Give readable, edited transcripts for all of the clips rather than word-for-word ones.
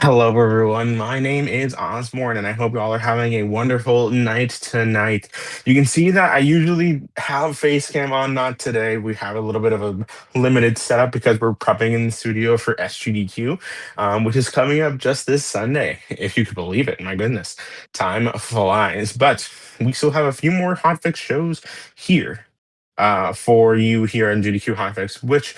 Hello, everyone. My name is Osborne, and I hope you all are having a wonderful night tonight. You can see that I usually have face cam on, not today. We have a little bit of a limited setup because we're prepping in the studio for SGDQ, which is coming up just this Sunday, if you could believe it. My goodness, time flies. But we still have a few more hotfix shows here for you here in GDQ Hotfix, which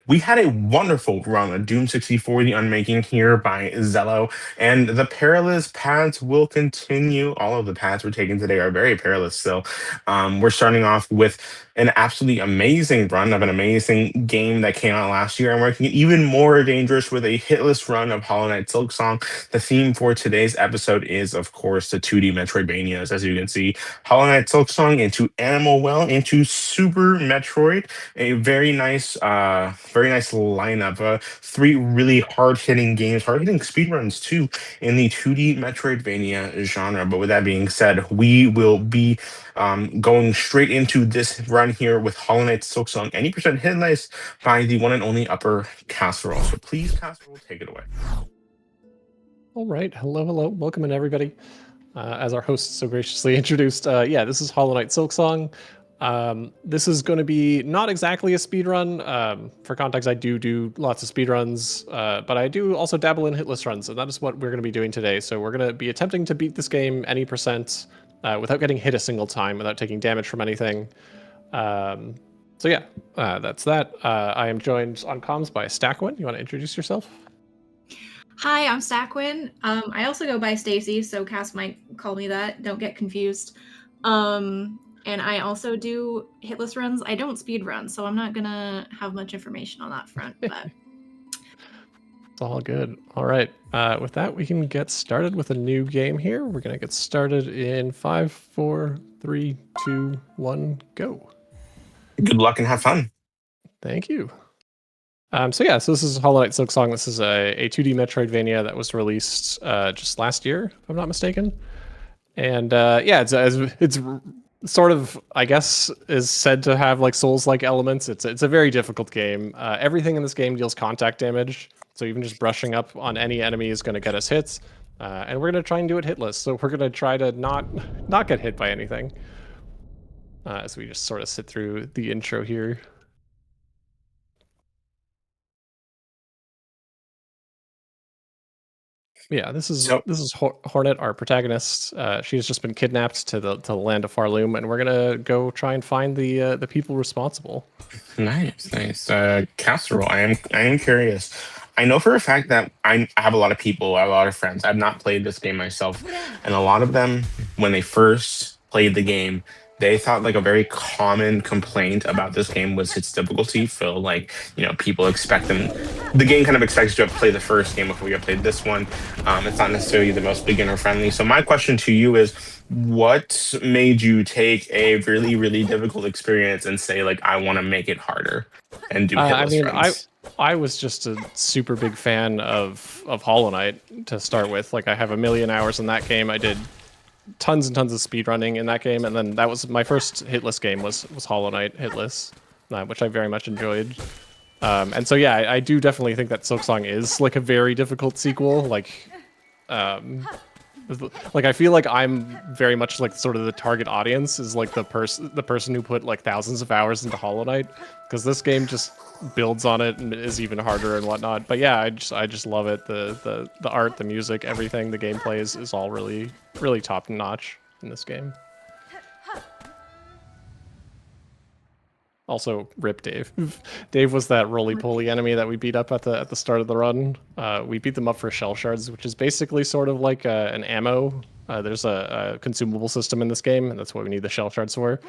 we had a wonderful run of Doom 64, The Unmaking here by Zello, and the perilous paths will continue. All of the paths we're taking today are very perilous still. We're starting off with an absolutely amazing run of an amazing game that came out last year, and we're making it even more dangerous with a hitless run of Hollow Knight Silksong. The theme for today's episode is, of course, the 2D Metroidvanias, as you can see. Hollow Knight Silksong into Animal Well into Super Metroid, a very nice lineup. Three really hard-hitting games, hard-hitting speedruns too, in the 2D Metroidvania genre. But with that being said, we will be going straight into this run here with Hollow Knight Silksong. Any percent hit nice by the one and only Upper Casserole. So please, Casserole, take it away. All right, hello, welcome in everybody. As our host so graciously introduced, yeah, this is Hollow Knight Silksong. This is going to be not exactly a speed run. For context, I do lots of speed runs, but I do also dabble in hitless runs, and that is what we're going to be doing today. So we're going to be attempting to beat this game any percent without getting hit a single time, without taking damage from anything. So yeah, that's that. I am joined on comms by Stackwin. You want to introduce yourself? Hi, I'm Stackwin. I also go by Stacy, so Cass might call me that. Don't get confused. And I also do hitless runs. I don't speed run, so I'm not gonna have much information on that front. But it's all good. All right. With that, we can get started with a new game here. We're gonna get started in 5, 4, 3, 2, 1, go. Good luck and have fun. Thank you. So this is Hollow Knight Silksong. This is a 2D Metroidvania that was released just last year, if I'm not mistaken. And it's sort of, I guess, is said to have like Souls-like elements. It's a very difficult game. Everything in this game deals contact damage, so even just brushing up on any enemy is going to get us hits. And we're going to try and do it hitless. So we're going to try to not get hit by anything. As we just sort of sit through the intro here. Yeah, this is Hornet, our protagonist. She has just been kidnapped to the land of Farloom, and we're gonna go try and find the people responsible. Nice. Casserole, I am curious. I know for a fact that I have a lot of people, I have a lot of friends. I've not played this game myself, and a lot of them, when they first played the game, they thought like a very common complaint about this game was its difficulty. Feel like people expect them. The game kind of expects you to play the first game before you played this one. It's not necessarily the most beginner friendly. So my question to you is, what made you take a really, really difficult experience and say, like, I want to make it harder and do hitless runs? I was just a super big fan of Hollow Knight to start with. Like, I have a million hours in that game. I did tons and tons of speedrunning in that game, and then that was my first hitless game was Hollow Knight Hitless, which I very much enjoyed. And so yeah, I do definitely think that Silksong is like a very difficult sequel. Like I feel like I'm very much like sort of the target audience is like the person who put like thousands of hours into Hollow Knight, because this game just builds on it and is even harder and whatnot. But yeah, I just love it. The art, the music, everything, the gameplay is all really top notch in this game. Also, rip Dave. Dave was that roly-poly enemy that we beat up at the start of the run. We beat them up for shell shards, which is basically sort of like an ammo. There's a consumable system in this game, and that's what we need the shell shards for.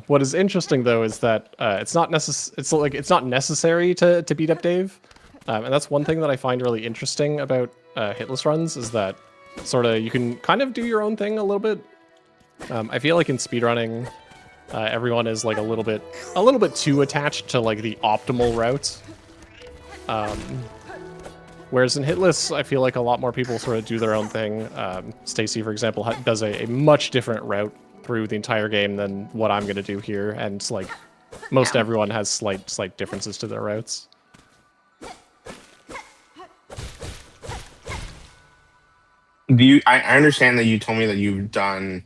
What is interesting though is that it's not necessary to beat up Dave, and that's one thing that I find really interesting about hitless runs is that sort of you can kind of do your own thing a little bit. I feel like in speedrunning, everyone is like a little bit too attached to like the optimal route. Whereas in hitless, I feel like a lot more people sort of do their own thing. Stacy, for example, does a much different route through the entire game than what I'm going to do here, and like most everyone has slight differences to their routes. Do you? I understand that you told me that you've done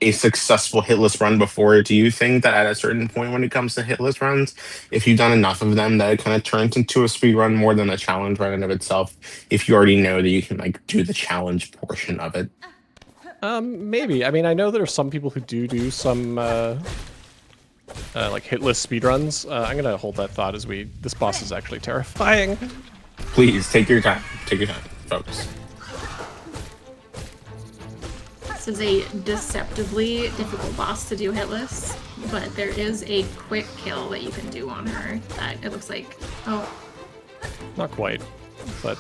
a successful hitless run before. Do you think that at a certain point when it comes to hitless runs, if you've done enough of them, that it kind of turns into a speed run more than a challenge run in of itself? If you already know that you can like do the challenge portion of it. Maybe. I mean, I know there are some people who do some like hitless speedruns. I'm gonna hold that thought as this boss is actually terrifying. Please take your time. Take your time, folks. This is a deceptively difficult boss to do hitless, but there is a quick kill that you can do on her that it looks like, oh, Not quite, but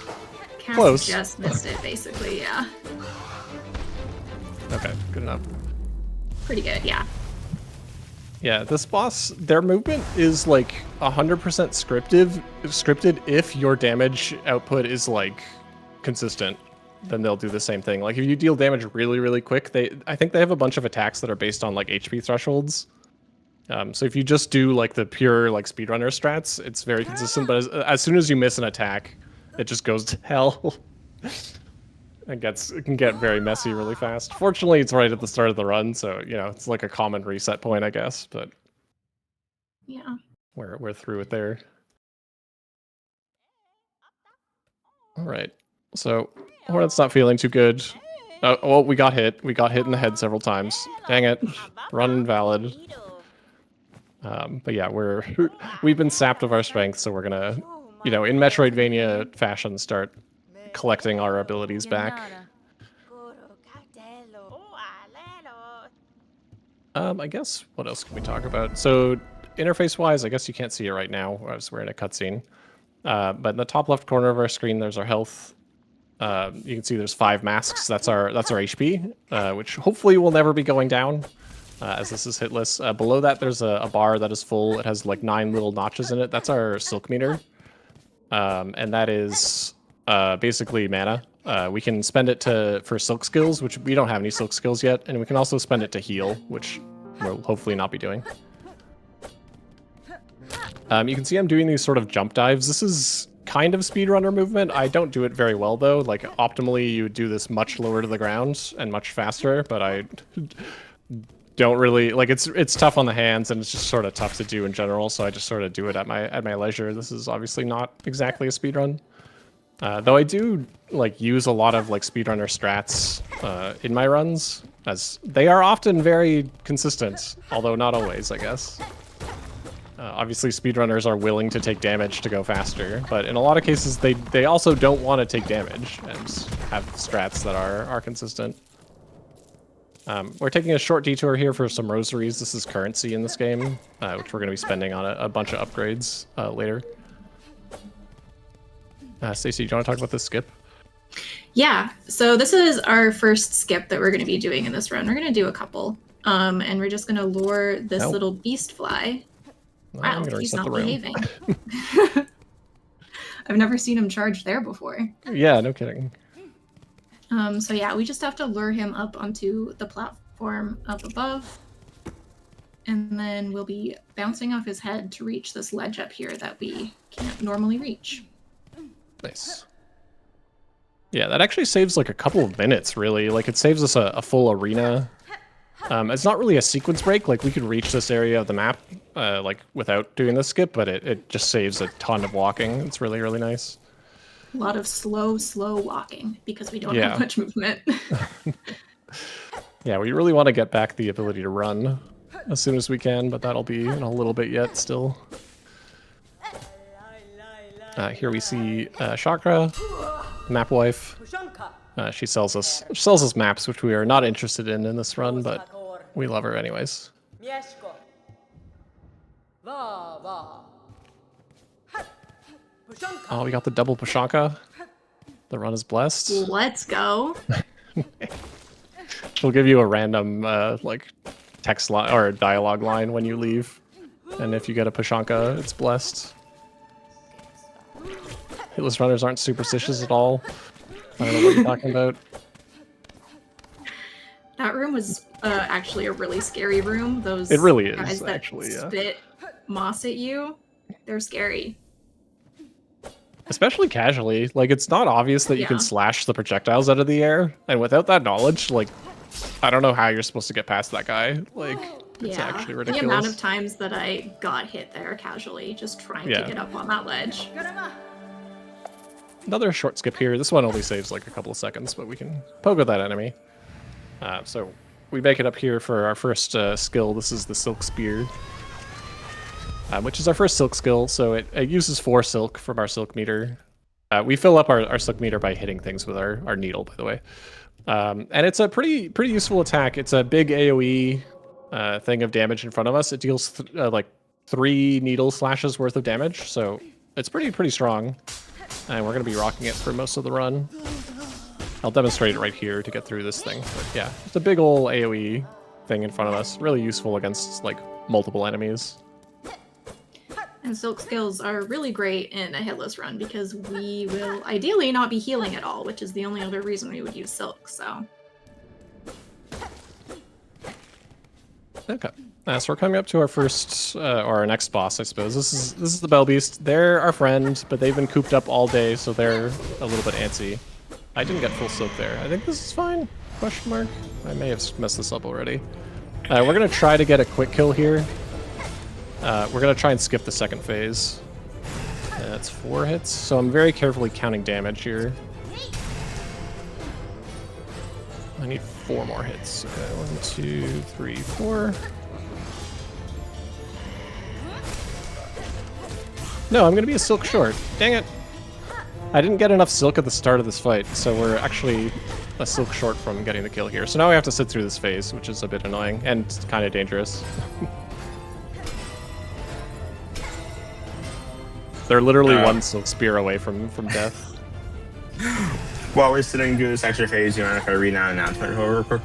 Cass close. just missed it, basically, yeah. Okay, good enough. Pretty good, yeah. Yeah, this boss, their movement is like 100% scripted if your damage output is like consistent. Then they'll do the same thing. Like if you deal damage really, really quick, I think they have a bunch of attacks that are based on like HP thresholds. So if you just do like the pure like speedrunner strats, it's very consistent. But as soon as you miss an attack, it just goes to hell. It can get very messy really fast. Fortunately, it's right at the start of the run, so you know it's like a common reset point, I guess. But Yeah. we're through it there. All right. So Hornet's not feeling too good. Oh, we got hit. We got hit in the head several times. Dang it. Run invalid. But yeah, we've been sapped of our strength, so we're gonna, you know, in Metroidvania fashion, start collecting our abilities back. I guess what else can we talk about? So interface-wise, I guess you can't see it right now as we're in a cutscene. But in the top left corner of our screen, there's our health. You can see there's 5 masks. That's our HP, which hopefully will never be going down, as this is hitless. Below that, there's a bar that is full. It has like 9 little notches in it. That's our silk meter, and that is basically mana. We can spend it for silk skills, which we don't have any silk skills yet, and we can also spend it to heal, which we'll hopefully not be doing. You can see I'm doing these sort of jump dives. This is kind of speedrunner movement. I don't do it very well, though. Like, optimally, you would do this much lower to the ground and much faster, but I don't really... Like, it's tough on the hands, and it's just sort of tough to do in general, so I just sort of do it at my leisure. This is obviously not exactly a speedrun. Though I do, like, use a lot of, like, speedrunner strats in my runs, as they are often very consistent, although not always, I guess. Obviously, speedrunners are willing to take damage to go faster, but in a lot of cases, they also don't want to take damage and have strats that are consistent. We're taking a short detour here for some rosaries. This is currency in this game, which we're going to be spending on a bunch of upgrades later. Stacey, do you want to talk about this skip? Yeah, so this is our first skip that we're going to be doing in this run. We're going to do a couple, and we're just going to lure this little beast fly. Wow, he's not behaving. I've never seen him charge there before. Yeah, no kidding. So yeah, we just have to lure him up onto the platform up above. And then we'll be bouncing off his head to reach this ledge up here that we can't normally reach. Nice. Yeah, that actually saves like a couple of minutes, really. Like, it saves us a full arena. It's not really a sequence break. Like, we could reach this area of the map like without doing the skip, but it just saves a ton of walking. It's really, really nice. A lot of slow walking because we don't have much movement. Yeah, we really want to get back the ability to run as soon as we can, but that'll be in a little bit yet still. Here we see Chakra, map wife. She sells us maps, which we are not interested in this run, but we love her anyways. Oh, we got the double Pashanka. The run is blessed. Let's go. She'll give you a random like text line or dialogue line when you leave, and if you get a Pashanka, it's blessed. Hitless runners aren't superstitious at all. I don't know what you're talking about. That room was actually a really scary room. Those it really is, guys that actually, yeah. spit moss at you, they're scary. Especially casually. Like, it's not obvious that you can Yeah. slash the projectiles out of the air. And without that knowledge, like, I don't know how you're supposed to get past that guy. Like, it's actually ridiculous. The amount of times that I got hit there casually, just trying to get up on that ledge. Another short skip here. This one only saves like a couple of seconds, but we can poke with that enemy. So we make it up here for our first skill. This is the Silk Spear, which is our first silk skill. So it uses 4 silk from our silk meter. We fill up our silk meter by hitting things with our needle, by the way. And it's a pretty useful attack. It's a big AoE thing of damage in front of us. It deals like 3 needle slashes worth of damage, so it's pretty strong. And we're going to be rocking it for most of the run. I'll demonstrate it right here to get through this thing. But yeah, it's a big ol' AoE thing in front of us. Really useful against like multiple enemies. And silk skills are really great in a hitless run because we will ideally not be healing at all, which is the only other reason we would use silk, so. Okay. So we're coming up to our first, or our next boss, I suppose. This is the Bell Beast. They're our friend, but they've been cooped up all day, so they're a little bit antsy. I didn't get full silk there. I think this is fine? Question mark? I may have messed this up already. We're gonna try to get a quick kill here. We're gonna try and skip the second phase. That's 4 hits, so I'm very carefully counting damage here. I need 4 more hits. Okay, 1, 2, 3, 4. No, I'm gonna be a silk short. Dang it. I didn't get enough silk at the start of this fight, so we're actually a silk short from getting the kill here. So now we have to sit through this phase, which is a bit annoying and kind of dangerous. They're literally 1 silk spear away from death. While we're sitting through this extra phase, you mind if I read out an announcement real quick?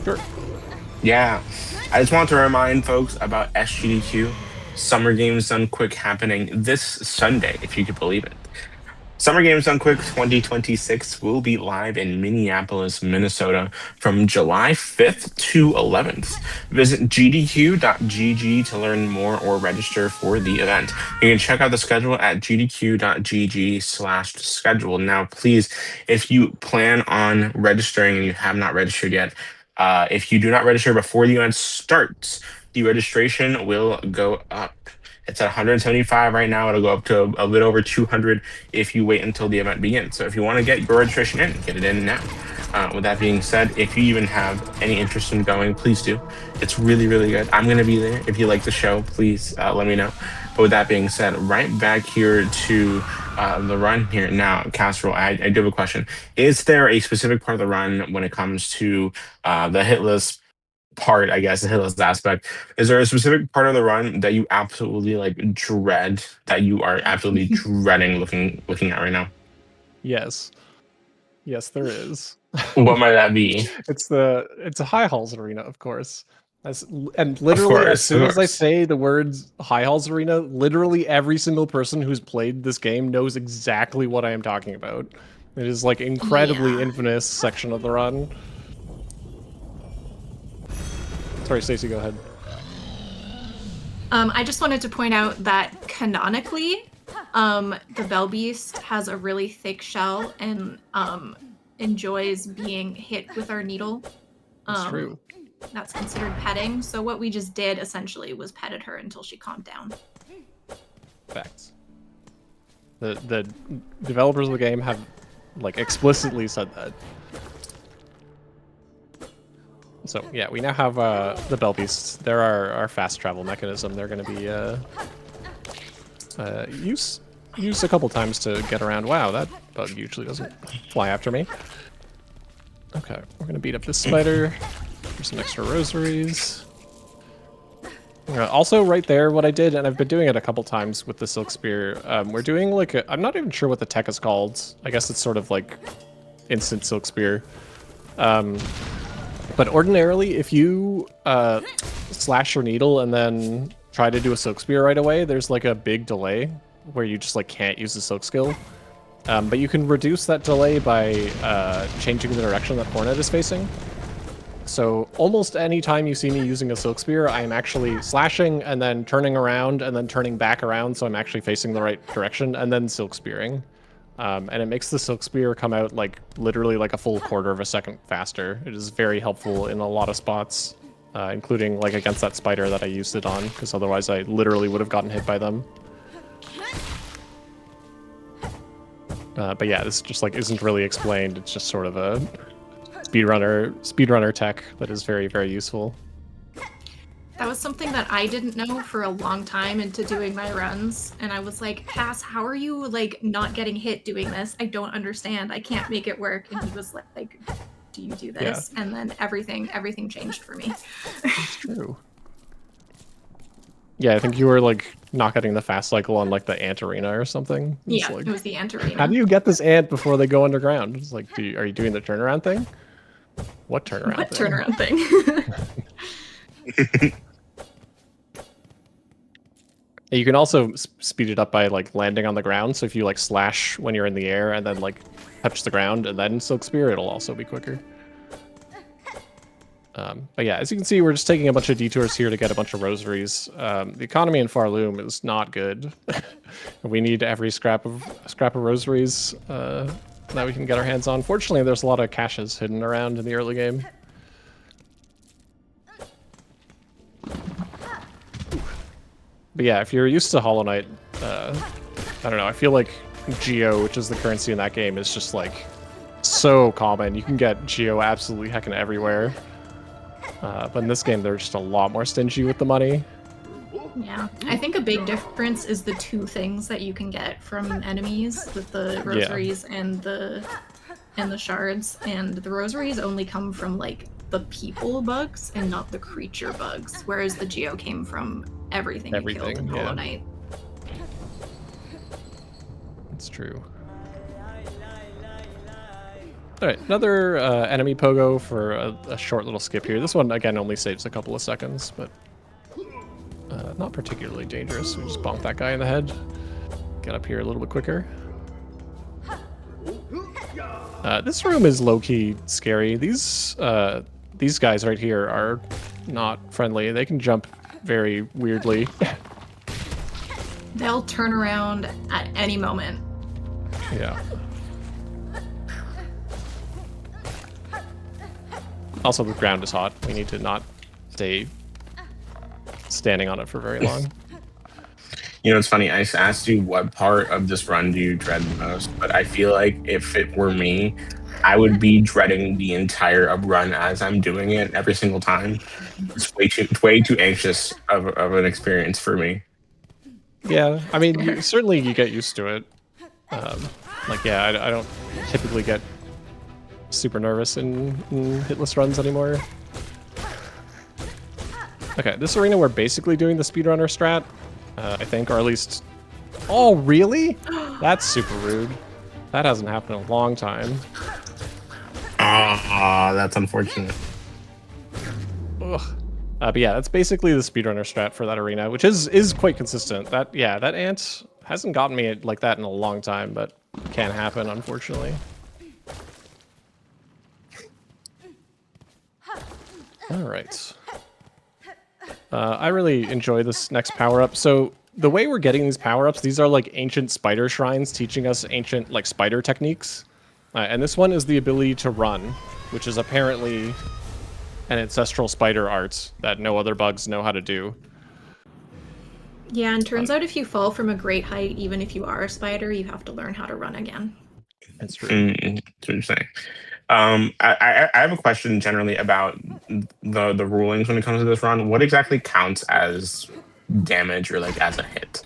Sure. Yeah. I just want to remind folks about SGDQ. Summer Games Done Quick happening this Sunday, if you could believe it. Summer Games Done Quick 2026 will be live in Minneapolis, Minnesota from July 5th to 11th. Visit gdq.gg to learn more or register for the event. You can check out the schedule at gdq.gg/schedule. Now, please, if you plan on registering and you have not registered yet, if you do not register before the event starts, the registration will go up. It's at 175 right now. It'll go up to a bit over 200 if you wait until the event begins. So if you want to get your registration in, get it in now. With that being said, if you even have any interest in going, please do. It's really good. I'm going to be there. If you like the show, please let me know. But with that being said, right back here to the run here now, Casserole, I do have a question. Is there a specific part of the run when it comes to the hitless part, I guess, the hitless aspect? Is there a specific part of the run that you absolutely like dread, that you are absolutely dreading looking at right now? Yes, there is. What might that be? It's a High Halls Arena, of course. And literally, as soon as I say the words High Halls Arena, literally every single person who's played this game knows exactly what I am talking about. It is like incredibly infamous section of the run. Sorry, Stacey, go ahead. I just wanted to point out that canonically, the Bell Beast has a really thick shell and enjoys being hit with our needle. That's true. That's considered petting. So what we just did essentially was petted her until she calmed down. Facts. The developers of the game have like explicitly said that. So yeah, we now have the Bell Beasts. They're our fast travel mechanism. They're going to be use a couple times to get around. Wow, that bug usually doesn't fly after me. Okay, we're going to beat up this spider for some extra rosaries. Also, right there, what I did, and I've been doing it a couple times with the Silk Spear, we're doing like I'm not even sure what the tech is called. I guess it's sort of like instant Silk Spear. But ordinarily, if you slash your needle and then try to do a Silk Spear right away, there's like a big delay where you just like can't use the Silk skill. But you can reduce that delay by changing the direction that Hornet is facing. So almost any time you see me using a Silk Spear, I am actually slashing and then turning around and then turning back around, so I'm actually facing the right direction, and then Silk Spearing. And it makes the Silk Spear come out like literally like a full quarter of a second faster. It is very helpful in a lot of spots, including like against that spider that I used it on, because otherwise I literally would have gotten hit by them. But yeah, this just like isn't really explained. It's just sort of a speedrunner tech that is very, very useful. That was something that I didn't know for a long time into doing my runs, and I was like, Cass, how are you like not getting hit doing this? I don't understand. I can't make it work. And he was like, do you do this? Yeah. And then everything changed for me. That's true. Yeah, I think you were like not getting the fast cycle on like the ant arena or something. Yeah, like, it was the ant arena. How do you get this ant before they go underground? It's like, are you doing the turnaround thing? What turnaround what thing? Turnaround thing? You can also speed it up by like landing on the ground. So if you like slash when you're in the air and then like touch the ground and then Silk Spear, it'll also be quicker. But yeah, as you can see, we're just taking a bunch of detours here to get a bunch of rosaries. The economy in Farloom is not good. We need every scrap of rosaries that we can get our hands on. Fortunately, there's a lot of caches hidden around in the early game. But yeah, if you're used to Hollow Knight, I don't know, I feel like Geo, which is the currency in that game, is just like so common. You can get Geo absolutely heckin' everywhere. But in this game, they're just a lot more stingy with the money. Yeah, I think a big difference is the two things that you can get from enemies, with the rosaries and the shards. And the rosaries only come from like the people bugs and not the creature bugs, whereas the Geo came from everything you killed in Hollow Knight. That's true. Alright, another enemy pogo for a short little skip here. This one, again, only saves a couple of seconds, but not particularly dangerous. We just bonk that guy in the head. Get up here a little bit quicker. This room is low-key scary. These guys right here are not friendly. They can jump very weirdly. They'll turn around at any moment. Yeah. Also, the ground is hot. We need to not stay standing on it for very long. You know, it's funny. I asked you what part of this run do you dread the most, but I feel like if it were me, I would be dreading the entire run as I'm doing it every single time. It's way too anxious of an experience for me. Yeah, I mean, you get used to it. Like, yeah, I don't typically get super nervous in hitless runs anymore. Okay, this arena we're basically doing the speedrunner strat, I think, or at least... Oh, really? That's super rude. That hasn't happened in a long time. Ah, that's unfortunate. Ugh. But yeah, that's basically the speedrunner strat for that arena, which is quite consistent. That ant hasn't gotten me like that in a long time, but can happen, unfortunately. All right. I really enjoy this next power-up. So the way we're getting these power-ups, these are like ancient spider shrines teaching us ancient like spider techniques. And this one is the ability to run, which is apparently an ancestral spider art that no other bugs know how to do. Yeah, and turns out if you fall from a great height, even if you are a spider, you have to learn how to run again. That's true. That's what you're saying. I have a question generally about the rulings when it comes to this run. What exactly counts as damage or like as a hit?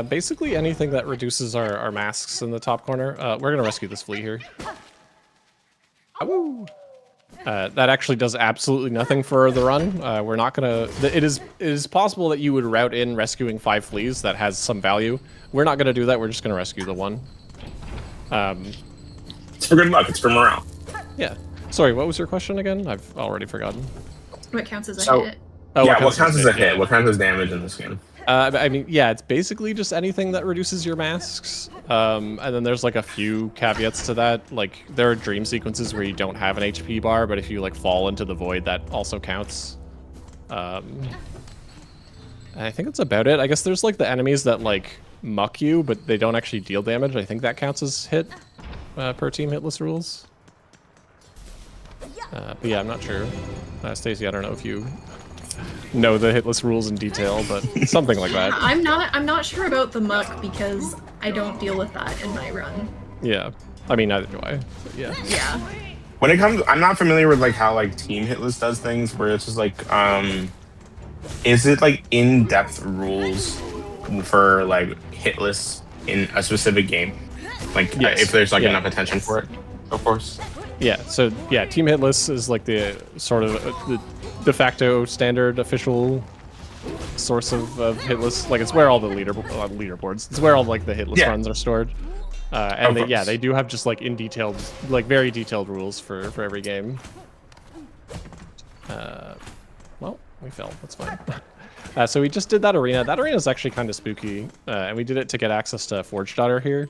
Basically anything that reduces our masks in the top corner. We're gonna rescue this flea here. Woo! That actually does absolutely nothing for the run. We're not gonna. It is possible that you would route in rescuing 5 fleas. That has some value. We're not gonna do that. We're just gonna rescue the one. It's for good luck. It's for morale. Yeah. Sorry, what was your question again? I've already forgotten. What counts as a hit? Oh, yeah, what counts as a hit? What counts as damage in this game? I mean, yeah, it's basically just anything that reduces your masks. And then there's like a few caveats to that. Like there are dream sequences where you don't have an HP bar, but if you like fall into the void, that also counts. I think that's about it. I guess there's like the enemies that like muck you, but they don't actually deal damage. I think that counts as hit per team hitless rules. But yeah, I'm not sure. Stacy, I don't know if you know the hitless rules in detail, but something like that. I'm not sure about the muck because I don't deal with that in my run. Yeah, I mean neither do I. But yeah. Yeah. When it comes, I'm not familiar with like how like team hitless does things, where it's just like, is it like in-depth rules for like hitless in a specific game? Like Yes. if there's like Yeah. enough attention for it, of course. Yeah, so yeah, team hitless is like the sort of the de facto standard official source of hitless. Like it's where all the leaderboards. It's where all like the hitless runs are stored. And they do have just like like very detailed rules for every game. Well, we fell. That's fine. So we just did that arena. That arena is actually kind of spooky, and we did it to get access to Forge Daughter here.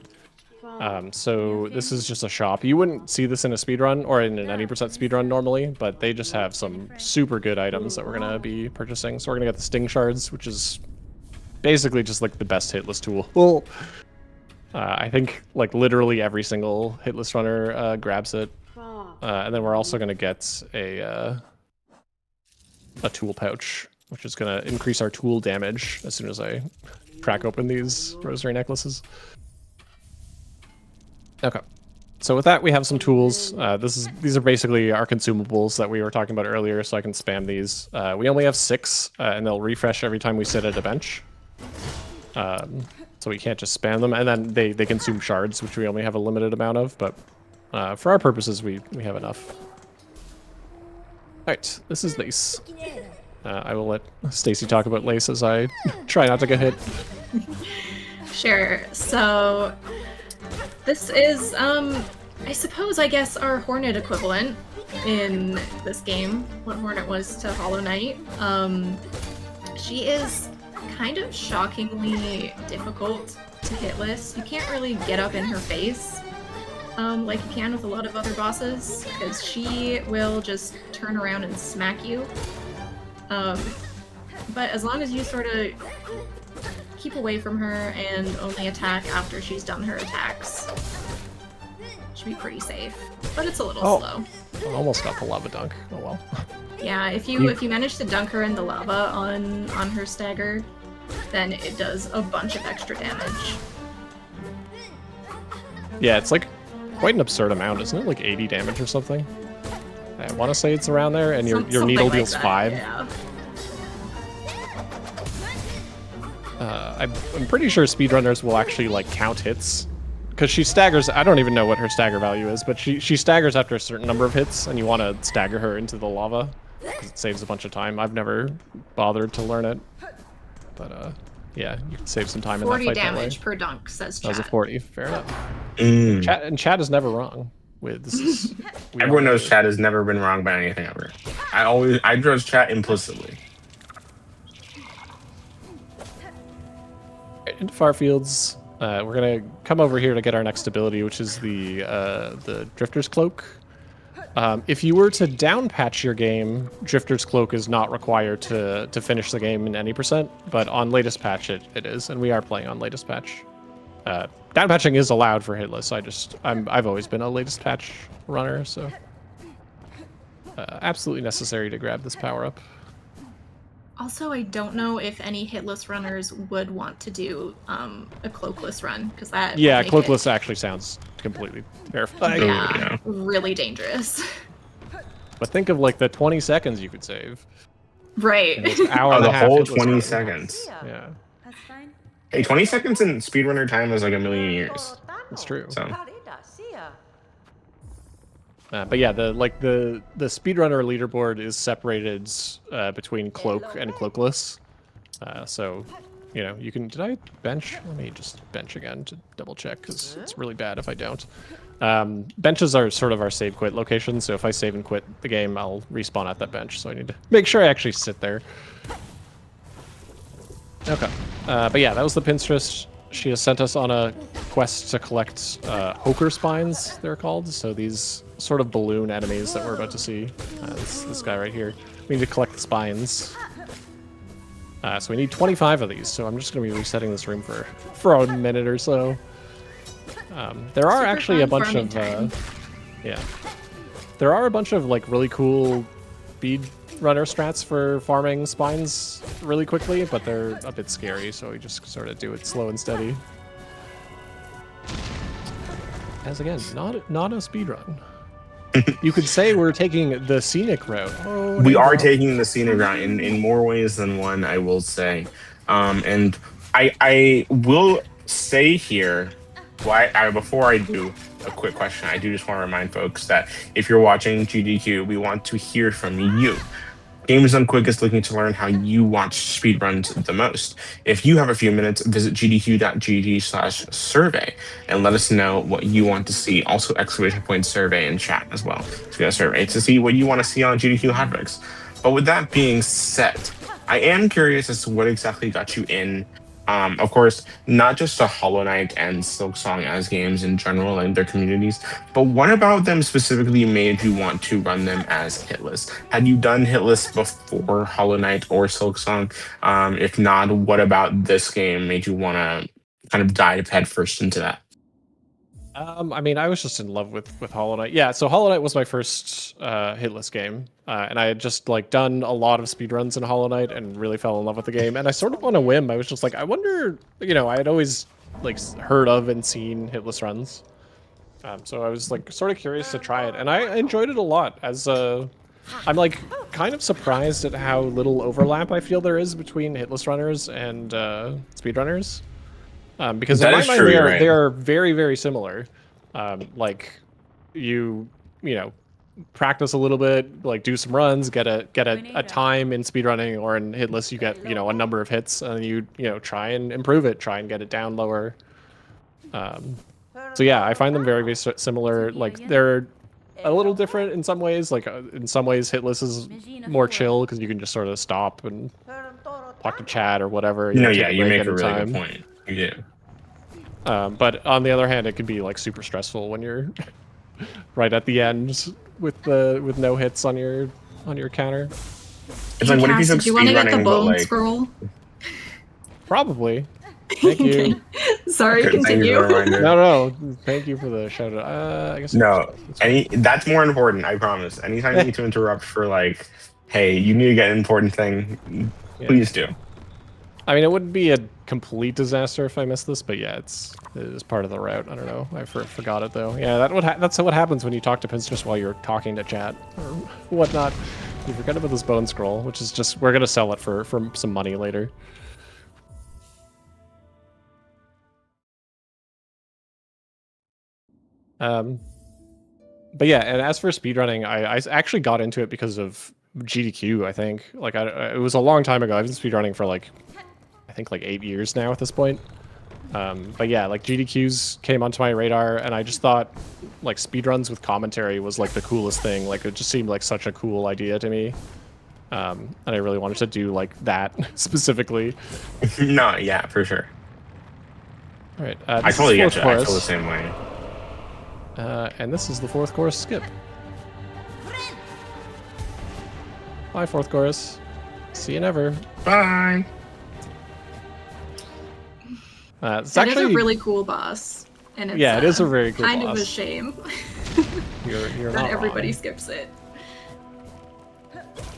So this is just a shop. You wouldn't see this in a speedrun or in an any percent speedrun normally, but they just have some super good items that we're going to be purchasing. So we're going to get the Sting Shards, which is basically just like the best hitless tool. Well, I think like literally every single hitless runner grabs it. And then we're also going to get a tool pouch, which is going to increase our tool damage as soon as I crack open these rosary necklaces. Okay, so with that we have some tools. These are basically our consumables that we were talking about earlier, so I can spam these. We only have 6, and they'll refresh every time we sit at a bench. So we can't just spam them, and then they consume shards, which we only have a limited amount of, but for our purposes we have enough. Alright, this is Lace. I will let Stacy talk about Lace as I try not to get hit. Sure. So this is, I suppose, I guess, our Hornet equivalent in this game. What Hornet was to Hollow Knight. She is kind of shockingly difficult to hitless. You can't really get up in her face like you can with a lot of other bosses, because she will just turn around and smack you. But as long as you sort of keep away from her and only attack after she's done her attacks, should be pretty safe. But it's a little slow. I almost got the lava dunk. Oh well. Yeah, if you manage to dunk her in the lava on her stagger, then it does a bunch of extra damage. Yeah, it's like quite an absurd amount, isn't it? Like 80 damage or something. I want to say it's around there, and your needle like deals that, 5. Yeah. I'm pretty sure speedrunners will actually like count hits, because she staggers. I don't even know what her stagger value is, but she staggers after a certain number of hits, and you want to stagger her into the lava because it saves a bunch of time. I've never bothered to learn it, but yeah, you can save some time in that 40 fight that way. damage per dunk, says That was a chat. 40. Fair enough. Chat is never wrong. With this is Everyone knows chat has never been wrong by anything ever. I trust chat implicitly. Into Farfields, we're gonna come over here to get our next ability, which is the Drifter's Cloak. If you were to down patch your game, Drifter's Cloak is not required to finish the game in any percent, but on latest patch it is, and we are playing on latest patch. Down patching is allowed for hitless. I've always been a latest patch runner, so absolutely necessary to grab this power up. Also, I don't know if any hitless runners would want to do a cloakless run, because that Yeah, would make cloakless actually sounds completely terrifying. yeah, really dangerous. But think of like the 20 seconds you could save. Right. in this hour and The a half whole hitless 20 run. seconds. Yeah, Hey, 20 seconds in speedrunner time is like a million years. it's true. So But yeah, the speedrunner leaderboard is separated between cloak and cloakless. So, you know, you can. Did I bench? Let me just bench again to double check, because it's really bad if I don't. Benches are sort of our save quit location, so if I save and quit the game, I'll respawn at that bench. So I need to make sure I actually sit there. Okay. But yeah, that was the Pinstress. She has sent us on a quest to collect Hoker Spines, they're called. So these sort of balloon enemies that we're about to see. This guy right here. We need to collect the spines. So we need 25 of these, so I'm just going to be resetting this room for a minute or so. There are actually a bunch of... yeah. There are a bunch of like really cool speed runner strats for farming spines really quickly, but they're a bit scary, so we just sort of do it slow and steady. As again, not a speed run. You could say we're taking the scenic route. Oh, We are taking the scenic route in more ways than one, I will say. And I will say here, before I do a quick question, I do just want to remind folks that if you're watching GDQ, we want to hear from you. Gamers Done Quick is looking to learn how you watch speedruns the most. If you have a few minutes, visit gdq.gg/survey and let us know what you want to see. Also, !survey in chat as well. So we got a survey to see what you want to see on GDQ hotfix. But with that being said, I am curious as to what exactly got you in. Of course, not just to Hollow Knight and Silksong as games in general and their communities, but what about them specifically made you want to run them as hitless? Had you done hitless before Hollow Knight or Silksong? If not, what about this game made you want to kind of dive headfirst into that? I mean, I was just in love with Hollow Knight. Yeah, so Hollow Knight was my first hitless game, and I had just like done a lot of speedruns in Hollow Knight and really fell in love with the game. And I sort of on a whim, I was just like, I wonder, you know, I had always like heard of and seen hitless runs, so I was like sort of curious to try it, and I enjoyed it a lot. I'm like kind of surprised at how little overlap I feel there is between hitless runners and speedrunners. Because in my mind, they are very, very similar. Like you know, practice a little bit, like do some runs, get a time in speedrunning, or in hitless you get, you know, a number of hits, and you know, try and improve it, try and get it down lower. So yeah, I find them very, very similar. Like they're a little different in some ways. Like in some ways, hitless is more chill because you can just sort of stop and talk to chat or whatever. No, yeah, you make a really good point. You do. But on the other hand, it can be like super stressful when you're right at the end with no hits on your counter. It's like, what if you took do you want to get the bone like... scroll? Probably. Thank you. Sorry, Okay, continue. No, thank you for the shout out. I guess no, that's more important. I promise. Anytime you need to interrupt for like, hey, you need to get an important thing, please do. I mean, it wouldn't be a complete disaster if I missed this, but yeah, it is part of the route. I don't know. I forgot it though. Yeah, that's what happens when you talk to Pinstress while you're talking to chat or whatnot. You forget about this bone scroll, which is just, we're gonna sell it for some money later. But yeah, and as for speedrunning, I actually got into it because of GDQ, I think. Like, it was a long time ago. I've been speedrunning for like, I think like 8 years now at this point. But yeah, like GDQs came onto my radar, and I just thought like speedruns with commentary was like the coolest thing. Like, it just seemed like such a cool idea to me. And I really wanted to do like that specifically. No, yeah, for sure. All right, I totally get you. I feel the same way. And this is the fourth chorus skip. Bye, fourth chorus. See you never. Bye. It's that actually is a really cool boss, and it's, it is a very cool kind boss. of a shame. You're not not everybody wrong. skips it.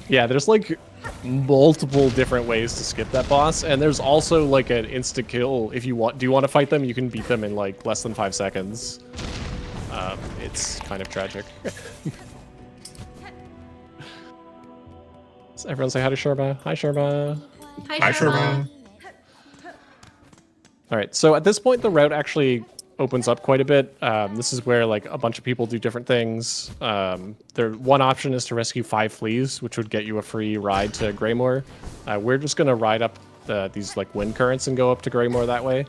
Yeah, there's like multiple different ways to skip that boss, and there's also like an insta kill. If you want, do you want to fight them? You can beat them in like less than 5 seconds. It's kind of tragic. So everyone say hi to Sherba. Hi, Sherba. Hi, Sherba. All right, so at this point, the route actually opens up quite a bit. This is where like a bunch of people do different things. One option is to rescue 5 fleas, which would get you a free ride to Greymoor. We're just gonna ride up these like wind currents and go up to Greymoor that way.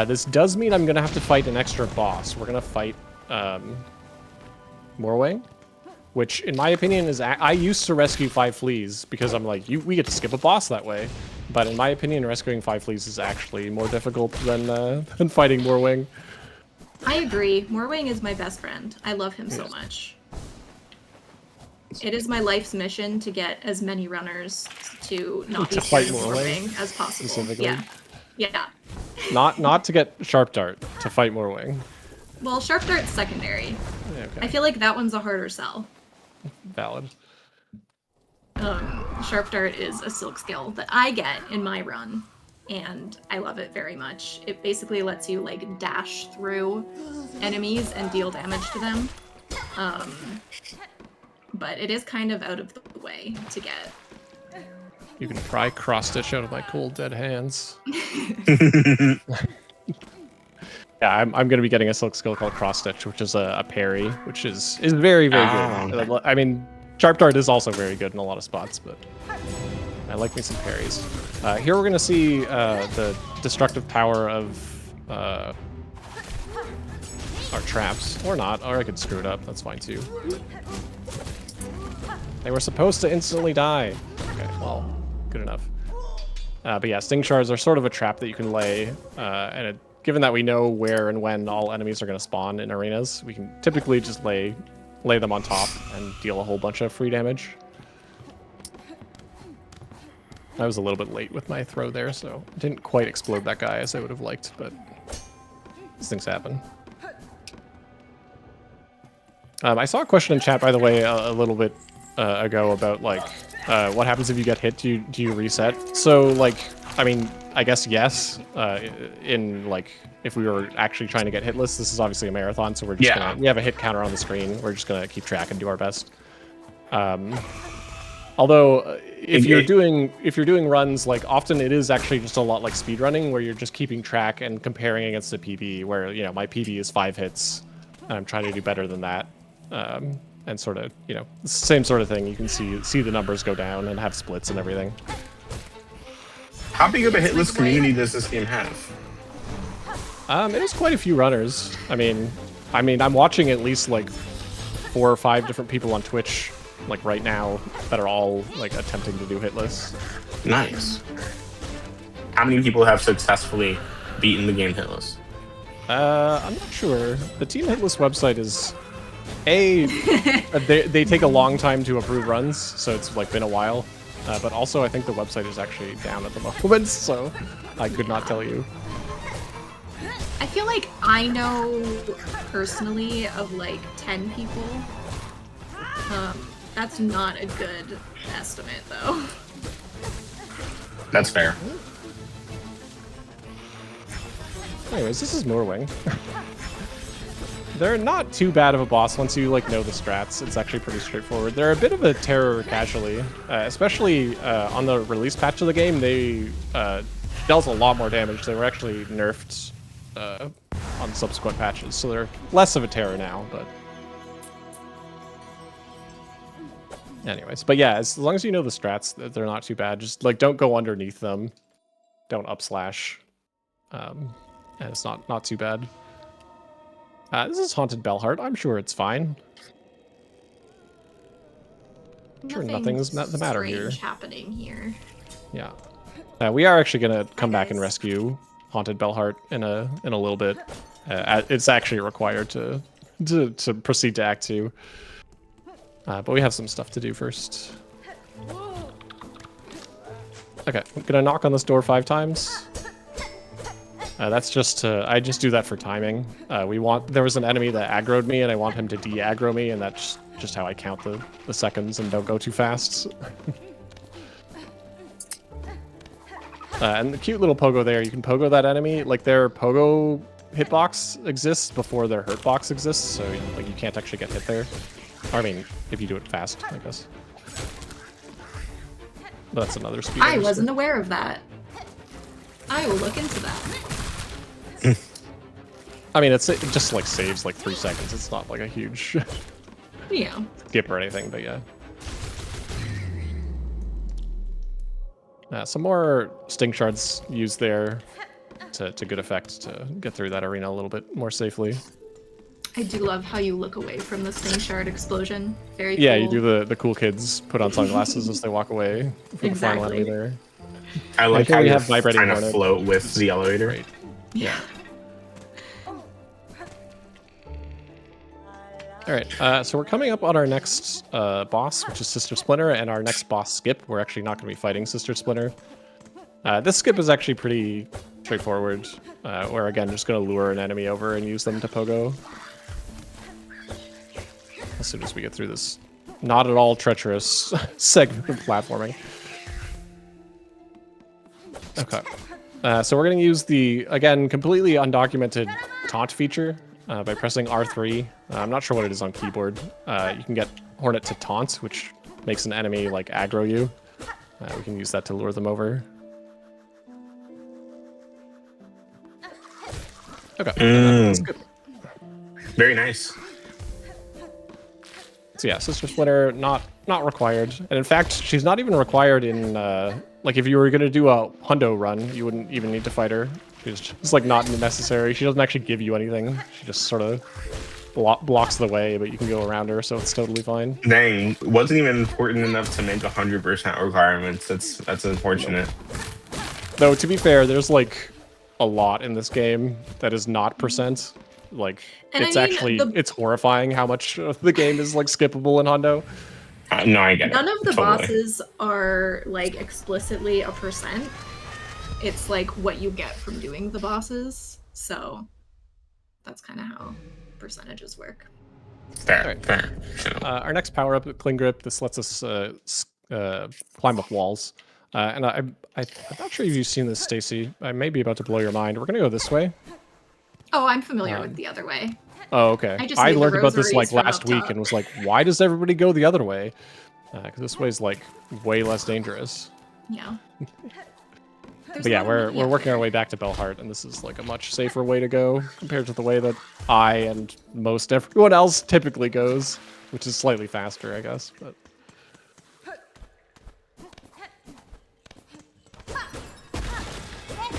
This does mean I'm gonna have to fight an extra boss. We're gonna fight Morwang. which in my opinion is I used to rescue 5 fleas because I'm like, we get to skip a boss that way. But in my opinion, rescuing 5 fleas is actually more difficult than fighting Moorwing. I agree. Moorwing is my best friend. I love him so much. It is my life's mission to get as many runners to not be To fight scared of Moorwing, Moorwing as possible. specifically? Yeah. Yeah. Not to get Sharp Dart, to fight Moorwing. Well, Sharp Dart's secondary. Yeah, okay. I feel like that one's a harder sell. Valid. Sharp Dart is a silk skill that I get in my run, and I love it very much. It basically lets you like dash through enemies and deal damage to them. But it is kind of out of the way to get. You can pry cross stitch out of my cold dead hands. Yeah, I'm going to be getting a silk skill called cross stitch, which is a parry, which is very good. I mean, Sharp Dart is also very good in a lot of spots, but I like me some parries. Here we're going to see the destructive power of our traps, or not, or I could screw it up. That's fine too. They were supposed to instantly die. Okay, well, good enough. But yeah, sting shards are sort of a trap that you can lay, and given that we know where and when all enemies are going to spawn in arenas, we can typically just lay them on top and deal a whole bunch of free damage. I was a little bit late with my throw there, so I didn't quite explode that guy as I would have liked, but these things happen. I saw a question in chat, by the way, a little bit ago about like what happens if you get hit. Do you reset? So like, I mean, I guess yes. In like, if we were actually trying to get hitless, this is obviously a marathon, so we're just we have a hit counter on the screen. We're just gonna keep track and do our best. Although if you're doing runs, like often it is actually just a lot like speedrunning, where you're just keeping track and comparing against the PB. Where my PB is 5 hits, and I'm trying to do better than that. And sort of, same sort of thing. You can see the numbers go down and have splits and everything. How big of a hitless community does this game have? It has quite a few runners. I mean, I'm watching at least like 4 or 5 different people on Twitch, like right now, that are all like attempting to do hitless. Nice. How many people have successfully beaten the game hitless? I'm not sure. The Team Hitless website is they take a long time to approve runs, so it's like been a while. But also, I think the website is actually down at the moment, so I could not tell you. I feel like I know personally of like 10 people. That's not a good estimate, though. That's fair. Anyways, this is Moorwing. They're not too bad of a boss once you know the strats. It's actually pretty straightforward. They're a bit of a terror casually, especially on the release patch of the game. They dealt a lot more damage. They were actually nerfed on subsequent patches, so they're less of a terror now. But anyways, but yeah, as long as you know the strats, they're not too bad. Just don't go underneath them, don't up slash, and it's not too bad. This is Haunted Bellheart. I'm sure it's fine. I'm sure nothing's the matter here. Happening here. Yeah. We are actually gonna come back and rescue Haunted Bellheart in a little bit. It's actually required to proceed to Act 2. But we have some stuff to do first. Okay, I'm gonna knock on this door 5 times. That's just I just do that for timing. There was an enemy that aggroed me, and I want him to de-aggro me, and that's just how I count the seconds and don't go too fast. And the cute little pogo there, you can pogo that enemy. Like their pogo hitbox exists before their hurt box exists, so you can't actually get hit there. Or, I mean, if you do it fast, I guess. But that's another speed. I wasn't aware of that. I will look into that. I mean, it just saves 3 seconds. It's not like a huge skip or anything, but yeah. Some more sting shards used there to good effect to get through that arena a little bit more safely. I do love how you look away from the sting shard explosion. Very cool. Yeah, you do the cool kids put on sunglasses as they walk away for the final enemy there. I like here how we you're have vibrating trying to hornet. float with the elevator. Great. Yeah. All right, so we're coming up on our next boss, which is Sister Splinter, and our next boss, Skip. We're actually not going to be fighting Sister Splinter. This Skip is actually pretty straightforward. We're, again, just going to lure an enemy over and use them to pogo. As soon as we get through this not at all treacherous segment of platforming. Okay. So we're going to use the, again, completely undocumented taunt feature by pressing R3. I'm not sure what it is on keyboard. You can get Hornet to taunt, which makes an enemy like aggro you. We can use that to lure them over. Okay. That's good. Very nice. So yeah, Sister Splinter not required, and in fact, she's not even required in like if you were gonna do a hundo run, you wouldn't even need to fight her. She's just like not necessary. She doesn't actually give you anything. She just sort of blocks the way, but you can go around her, so it's totally fine. Dang, wasn't even important enough to make 100% requirements. That's unfortunate. Though to be fair, there's like a lot in this game that is not percent. Like, and it's actually it's horrifying how much of the game is like skippable in Hondo. No, I get it. None of the Totally. bosses are like explicitly a percent. It's like what you get from doing the bosses. So that's kind of how percentages work. Fair, right. fair. Our next power up, Cling Grip. This lets us climb up walls. And I'm not sure if you've seen this, Stacy. I may be about to blow your mind. We're gonna go this way. Oh, I'm familiar with the other way. Oh, okay. I learned about this like rosaries last from up week and was like, why does everybody go the other way? Because this way's like way less dangerous. Yeah. But yeah, we're working our way back to Bellheart, and this is like a much safer way to go compared to the way that I and most everyone else typically goes, which is slightly faster, I guess. But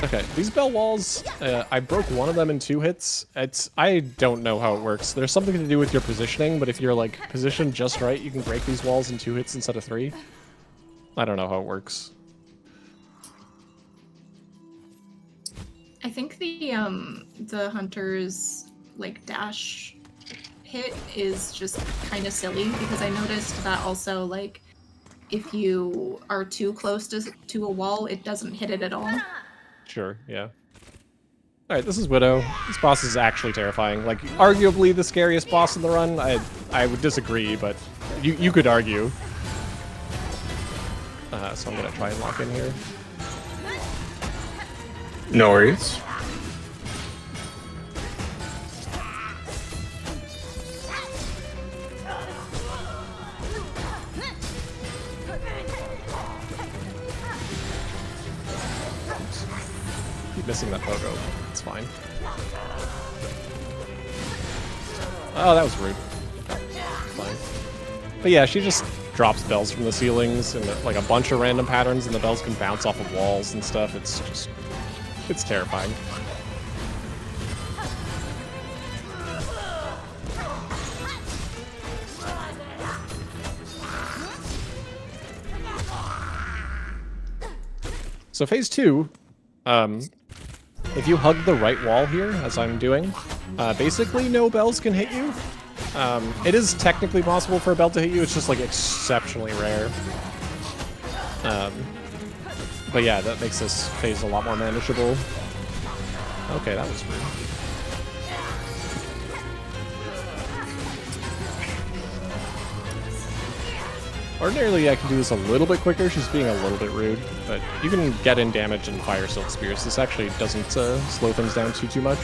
okay, these bell walls, I broke one of them in 2 hits. I don't know how it works. There's something to do with your positioning, but if you're like positioned just right, you can break these walls in 2 hits instead of 3. I don't know how it works. I think the hunter's like dash hit is just kind of silly because I noticed that also like if you are too close to a wall, it doesn't hit it at all. Sure, yeah. Alright, this is Widow. This boss is actually terrifying. Like, arguably the scariest boss in the run. I would disagree, but you could argue. So I'm gonna try and lock in here. No worries. Keep missing that pogo. It's fine. Oh, that was rude. Fine. But yeah, she just drops bells from the ceilings and like a bunch of random patterns, and the bells can bounce off of walls and stuff. It's terrifying. So phase 2, if you hug the right wall here, as I'm doing, basically no bells can hit you. It is technically possible for a bell to hit you, it's just like exceptionally rare. But yeah, that makes this phase a lot more manageable. Okay, that was rude. Ordinarily, I can do this a little bit quicker. She's being a little bit rude, but you can get in damage and fire Silk Spears. This actually doesn't slow things down too much.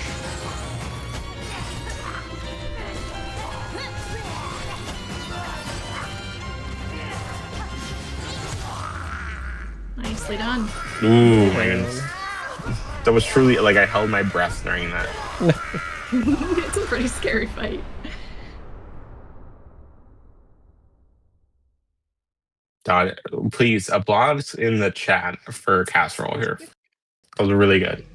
Nicely done. Ooh, man. That was truly, like, I held my breath during that. It's a pretty scary fight. God, please, applause in the chat for Casserole here. That was really good.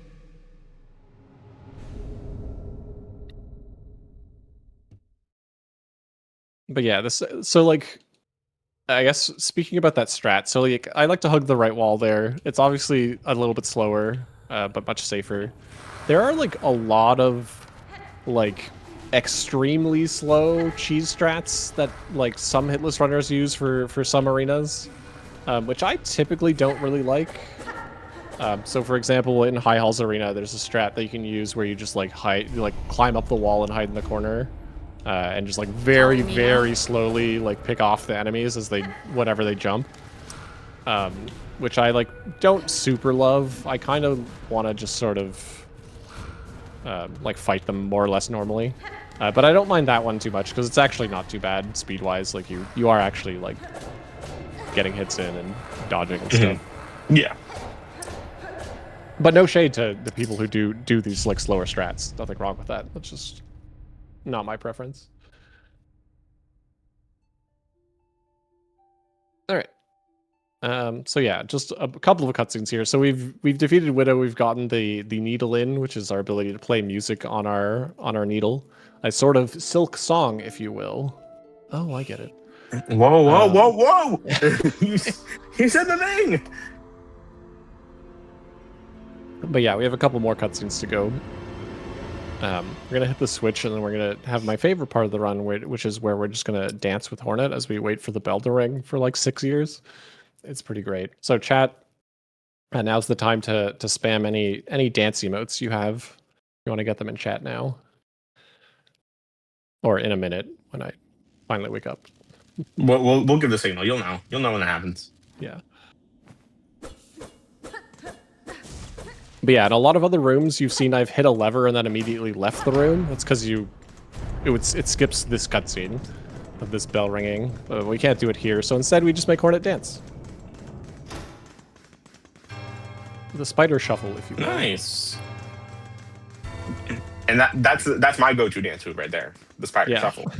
But yeah, so like, I guess speaking about that strat, so like I like to hug the right wall there. It's obviously a little bit slower, but much safer. There are like a lot of like extremely slow cheese strats that like some hitless runners use for some arenas, which I typically don't really like. So for example, in High Halls Arena, there's a strat that you can use where you just like climb up the wall and hide in the corner. And just like very slowly like pick off the enemies as whenever they jump, which I like don't super love. I kind of want to just sort of like fight them more or less normally, but I don't mind that one too much because it's actually not too bad speed wise. Like you are actually like getting hits in and dodging and stuff. Yeah. But no shade to the people who do these like slower strats. Nothing wrong with that. That's just not my preference. All right. So yeah, just a couple of cutscenes here. So we've defeated Widow. We've gotten the needle in, which is our ability to play music on our needle. A sort of silk song, if you will. Oh, I get it. Whoa! You said the thing. But yeah, we have a couple more cutscenes to go. We're gonna hit the switch, and then we're gonna have my favorite part of the run, which is where we're just gonna dance with Hornet as we wait for the bell to ring for like 6 years. It's pretty great. So chat, now's the time to spam any dance emotes you have. You want to get them in chat now, or in a minute when I finally wake up. We'll give the signal. You'll know when it happens. Yeah. But yeah, in a lot of other rooms, you've seen I've hit a lever and then immediately left the room. That's because it skips this cutscene of this bell ringing. We can't do it here, so instead we just make Hornet dance. The spider shuffle, if you will. Nice. And that's my go-to dance move right there. The spider shuffle.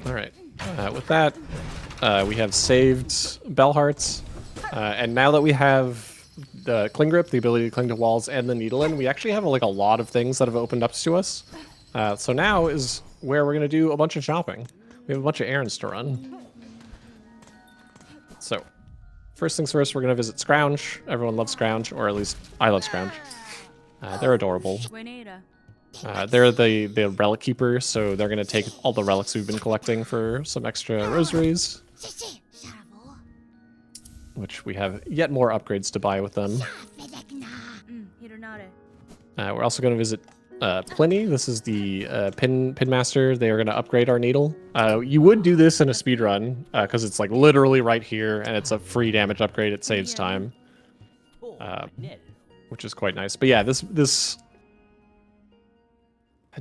All right. With that, we have saved bell hearts, and now that we have the cling grip, the ability to cling to walls, and the needle in, we actually have like a lot of things that have opened up to us. So now is where we're gonna do a bunch of shopping. We have a bunch of errands to run. So, first things first, we're gonna visit Scrounge. Everyone loves Scrounge, or at least I love Scrounge. They're adorable. They're the relic keeper, so they're gonna take all the relics we've been collecting for some extra rosaries, which we have yet more upgrades to buy with them. We're also gonna visit Pliny. This is the pin master. They are gonna upgrade our needle. You would do this in a speed run because it's like literally right here, and it's a free damage upgrade. It saves time, which is quite nice. But yeah, this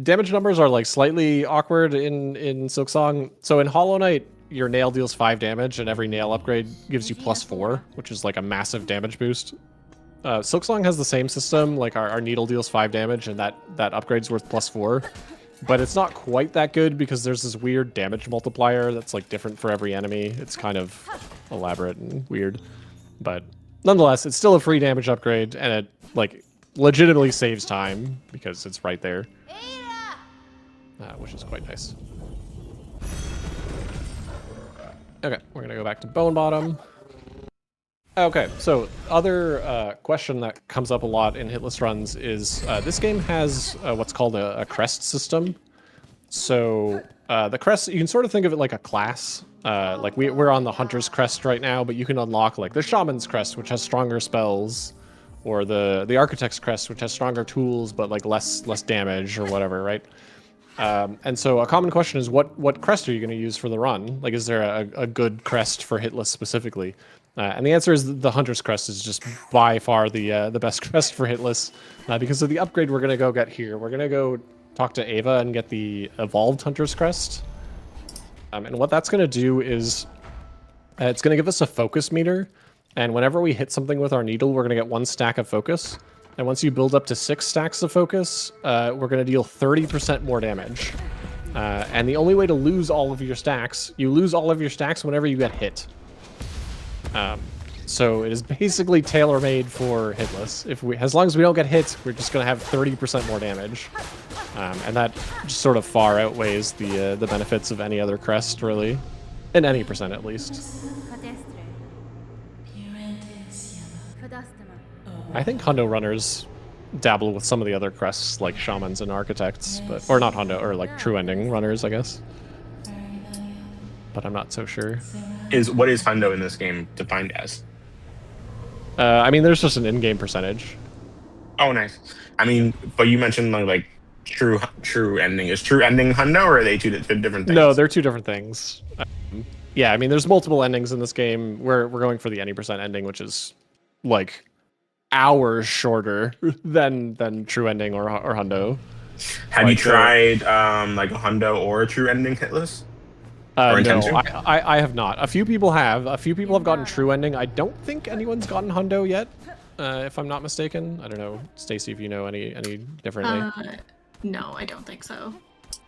damage numbers are like slightly awkward in Silksong. So in Hollow Knight, your nail deals 5 damage, and every nail upgrade gives you +4, which is like a massive damage boost. Silksong has the same system. Like our needle deals 5 damage, and that upgrade's worth +4. But it's not quite that good because there's this weird damage multiplier that's like different for every enemy. It's kind of elaborate and weird, but nonetheless, it's still a free damage upgrade, and it like legitimately saves time because it's right there. Which is quite nice. Okay, we're gonna go back to Bone Bottom. Okay, so other question that comes up a lot in hitless runs is this game has what's called a crest system. So the crest, you can sort of think of it like a class. Like we're on the Hunter's Crest right now, but you can unlock like the Shaman's Crest, which has stronger spells, or the Architect's Crest, which has stronger tools but like less damage or whatever, right? And so a common question is, what crest are you going to use for the run? Like, is there a good crest for hitless specifically? And the answer is the Hunter's Crest is just by far the best crest for hitless, because of the upgrade we're going to go get here. We're going to go talk to Ava and get the evolved Hunter's Crest. And what that's going to do is it's going to give us a focus meter. And whenever we hit something with our needle, we're going to get 1 stack of focus. And once you build up to 6 stacks of focus, we're going to deal 30% more damage. And the only way to lose all of your stacks, you lose all of your stacks whenever you get hit. So it is basically tailor-made for hitless. As long as we don't get hit, we're just gonna have 30% more damage, and that just sort of far outweighs the benefits of any other crest, really, in any percent at least. I think Hundo runners dabble with some of the other crests, like shamans and architects, or not Hundo, or like true ending runners, I guess. But I'm not so sure. What is hundo in this game defined as? I mean, there's just an in-game percentage. Oh, nice. I mean, but you mentioned like true ending. Is true ending hundo, or are they two different things? No, they're two different things. Yeah, I mean, there's multiple endings in this game. We're going for the any percent ending, which is like hours shorter than true ending or hundo. Have you tried like a hundo or a true ending hitless? No, I have not. A few people have. A few people have gotten true ending. I don't think anyone's gotten hundo yet, if I'm not mistaken. I don't know, Stacy, if you know any differently. No, I don't think so.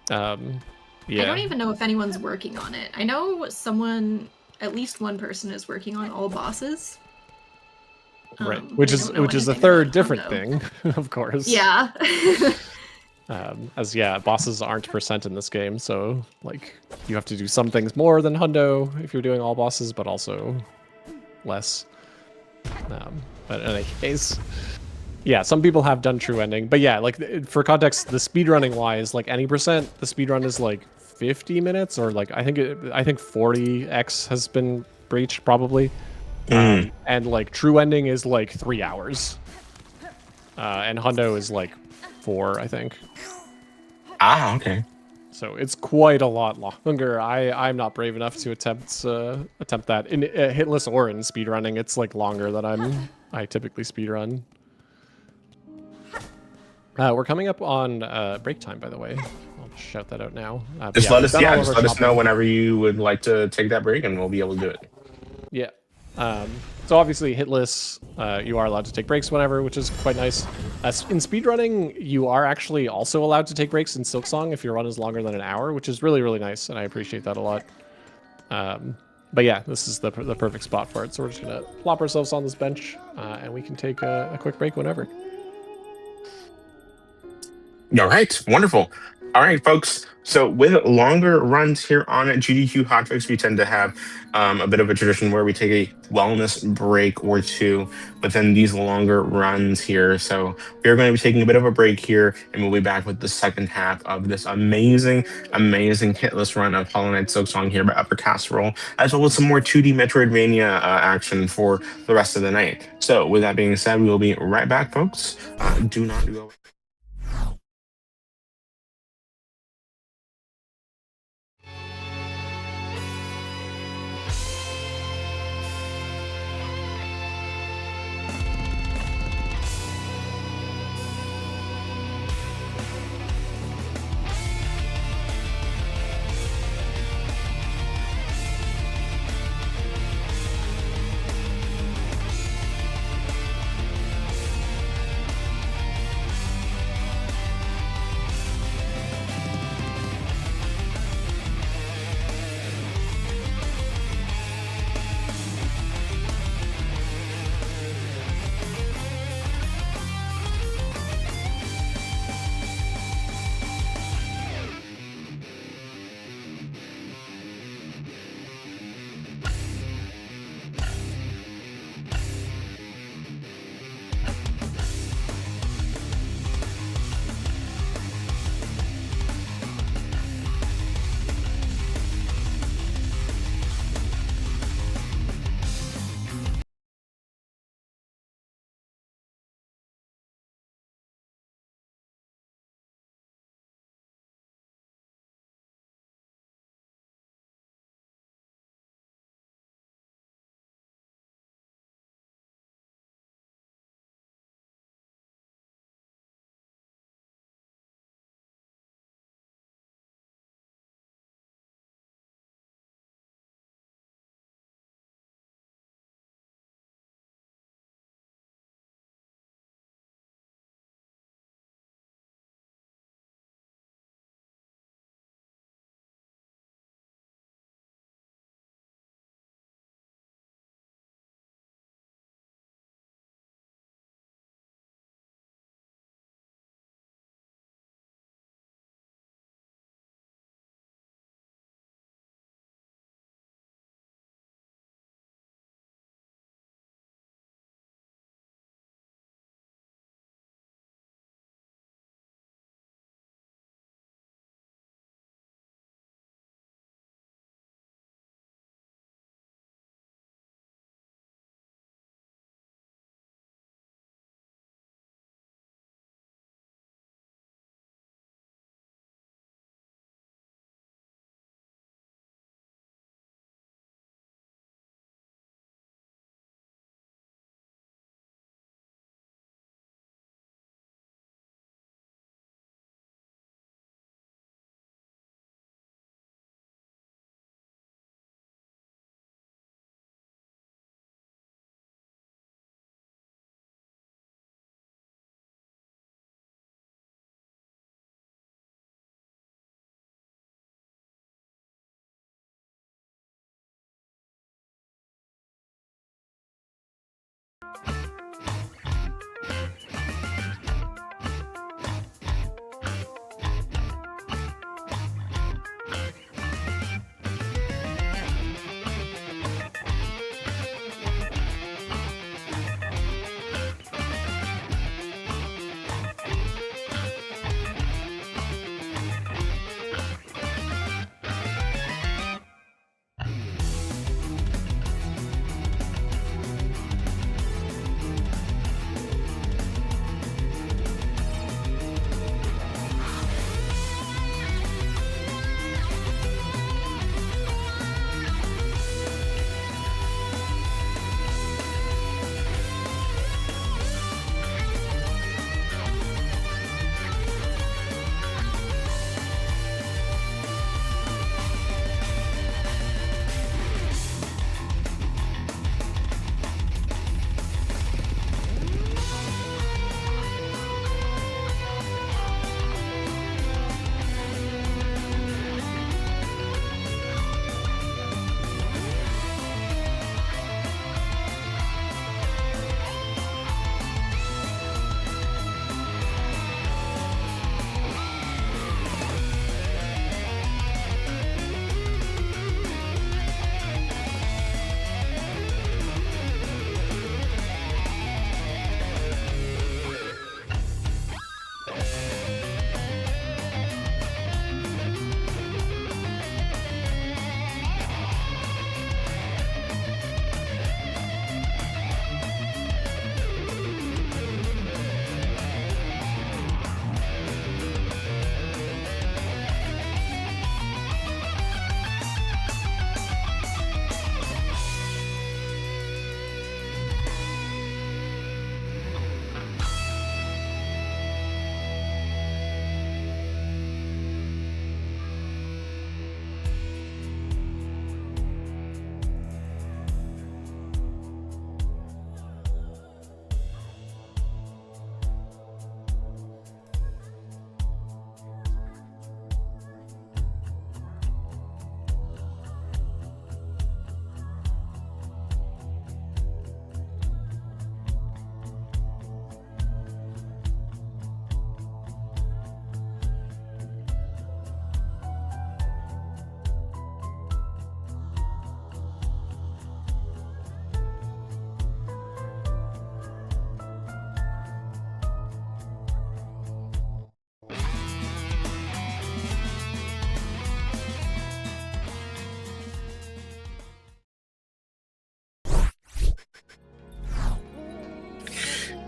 Yeah. I don't even know if anyone's working on it. I know at least one person is working on all bosses. Right, which is the third different thing, of course. Yeah. Bosses aren't percent in this game, so like you have to do some things more than hundo if you're doing all bosses, but also less. But in any case, yeah, some people have done true ending, but yeah, like for context, the speedrunning wise, like any percent, the speedrun is like 50 minutes, or like I think 40x has been breached probably. And like true ending is like 3 hours, and hundo is like 4, I think. Okay. So it's quite a lot longer. I'm not brave enough to attempt that in hitless or in speedrunning. It's like longer than I typically speedrun. We're coming up on break time, by the way. I'll just shout that out now. Just let us know whenever you would like to take that break, and we'll be able to do it. Yeah. So obviously hitless, you are allowed to take breaks whenever, which is quite nice. In speedrunning, you are actually also allowed to take breaks in Silksong if your run is longer than an hour, which is really, really nice, and I appreciate that a lot. But yeah, this is the perfect spot for it, so we're just going to plop ourselves on this bench, and we can take a quick break whenever. All right, wonderful. All right, folks. So with longer runs here on GDQ Hotfix, we tend to have a bit of a tradition where we take a wellness break or two within these longer runs here. So we're going to be taking a bit of a break here, and we'll be back with the second half of this amazing hitless run of Hollow Knight Silksong here by Upper Casserole, as well as some more 2D Metroidvania action for the rest of the night. So with that being said, we will be right back, folks. Do not go away.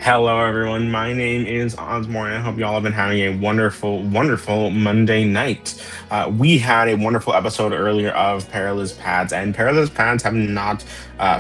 Hello, everyone. My name is Osmore, and I hope y'all have been having a wonderful, wonderful Monday night. We had a wonderful episode earlier of Perilous Pads, and Perilous Pads have not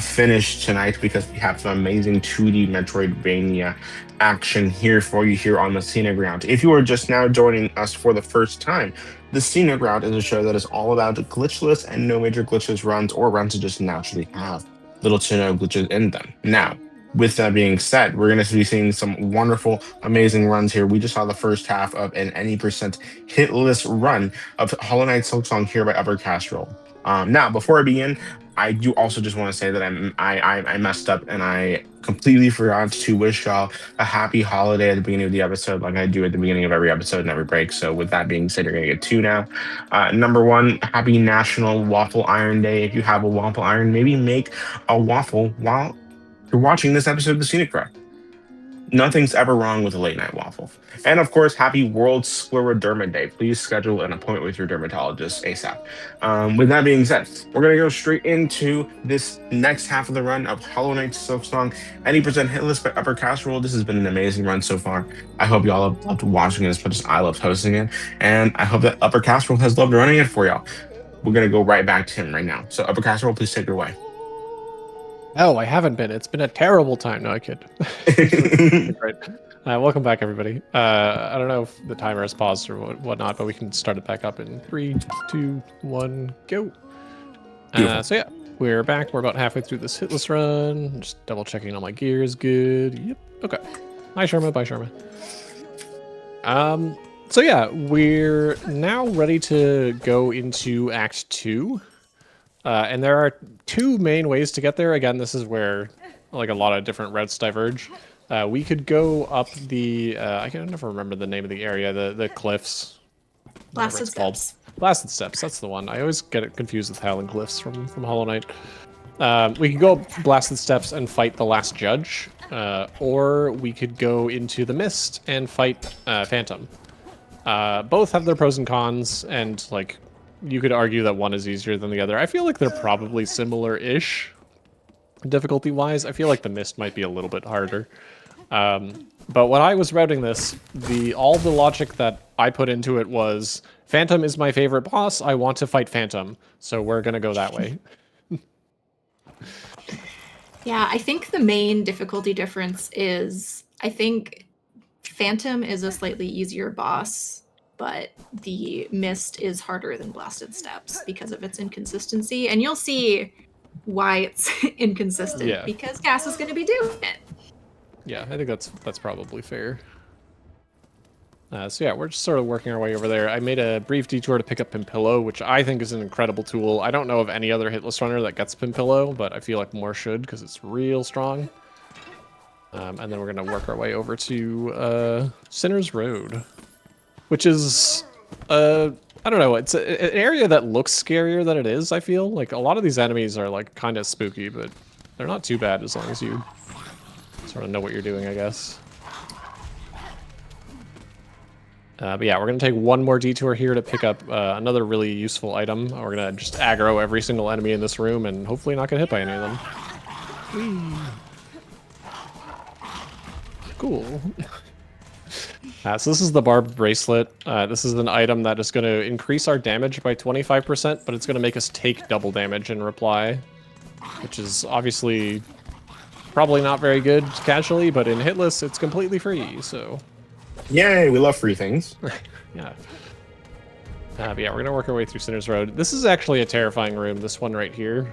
finished tonight because we have some amazing 2D Metroidvania action here for you here on the Scenic Route. If you are just now joining us for the first time, the Scenic Route is a show that is all about glitchless and no major glitches runs or runs that just naturally have little to no glitches in them. Now, with that being said, we're going to be seeing some wonderful, amazing runs here. We just saw the first half of an any percent hitless run of Hollow Knight Silksong here by Upper Castrol. Now, before I begin, I do also just want to say that I messed up and I completely forgot to wish y'all a happy holiday at the beginning of the episode, like I do at the beginning of every episode and every break. So, with that being said, you're gonna get two now. Number one, happy National Waffle Iron Day. If you have a waffle iron, maybe make a waffle while you're watching this episode of the Scenic Route. Nothing's ever wrong with a late night waffle. And of course, happy World Scleroderma Day. Please schedule an appointment with your dermatologist ASAP. With that being said, we're going to go straight into this next half of the run of Hollow Knight Silksong, Any Percent Hitless by Upper Casserole. This has been an amazing run so far. I hope y'all have loved watching it as much as I loved hosting it. And I hope that Upper Casserole has loved running it for y'all. We're going to go right back to him right now. So Upper Casserole, please take it away. No, I haven't been. It's been a terrible time. No, I kid. Right. Welcome back, everybody. I don't know if the timer has paused or whatnot, but we can start it back up in 3, 2, 1, go. So yeah, we're back. We're about halfway through this hitless run. Just double checking all my gear is good. Yep. Okay. Hi, Sharma. Bye, Sharma. So yeah, we're now ready to go into Act 2. And there are two main ways to get there. Again, this is where like a lot of different routes diverge. We could go up the I can never remember the name of the area, the cliffs. Blasted It's called. Steps. Blasted Steps, that's the one. I always get it confused with Howling Cliffs from Hollow Knight. We could go up Blasted Steps and fight the Last Judge, or we could go into the Mist and fight Phantom. Both have their pros and cons, and like you could argue that one is easier than the other. I feel like they're probably similar-ish difficulty-wise. I feel like the Mist might be a little bit harder. But when I was routing this, all the logic that I put into it was Phantom is my favorite boss. I want to fight Phantom, so we're gonna go that way. Yeah, I think the main difficulty difference is I think Phantom is a slightly easier boss, but the Mist is harder than Blasted Steps because of its inconsistency, and you'll see why it's inconsistent. Yeah. Because Cass is going to be doing it. Yeah, I think that's probably fair. So yeah, we're just sort of working our way over there. I made a brief detour to pick up Pimpillo, which I think is an incredible tool. I don't know of any other hitless runner that gets Pimpillo, but I feel like more should because it's real strong. And then we're going to work our way over to Sinner's Road, which is, I don't know, it's an area that looks scarier than it is, I feel. Like, a lot of these enemies are, like, kind of spooky, but they're not too bad as long as you sort of know what you're doing, I guess. But yeah, we're going to take one more detour here to pick up another really useful item. We're going to just aggro every single enemy in this room and hopefully not get hit by any of them. Whee. Cool. So this is the barbed bracelet. This is an item that is going to increase our damage by 25%, but it's going to make us take double damage in reply, which is obviously probably not very good casually, but in hitless, it's completely free, so... Yay, we love free things. Yeah. But yeah, we're going to work our way through Sinner's Road. This is actually a terrifying room, this one right here.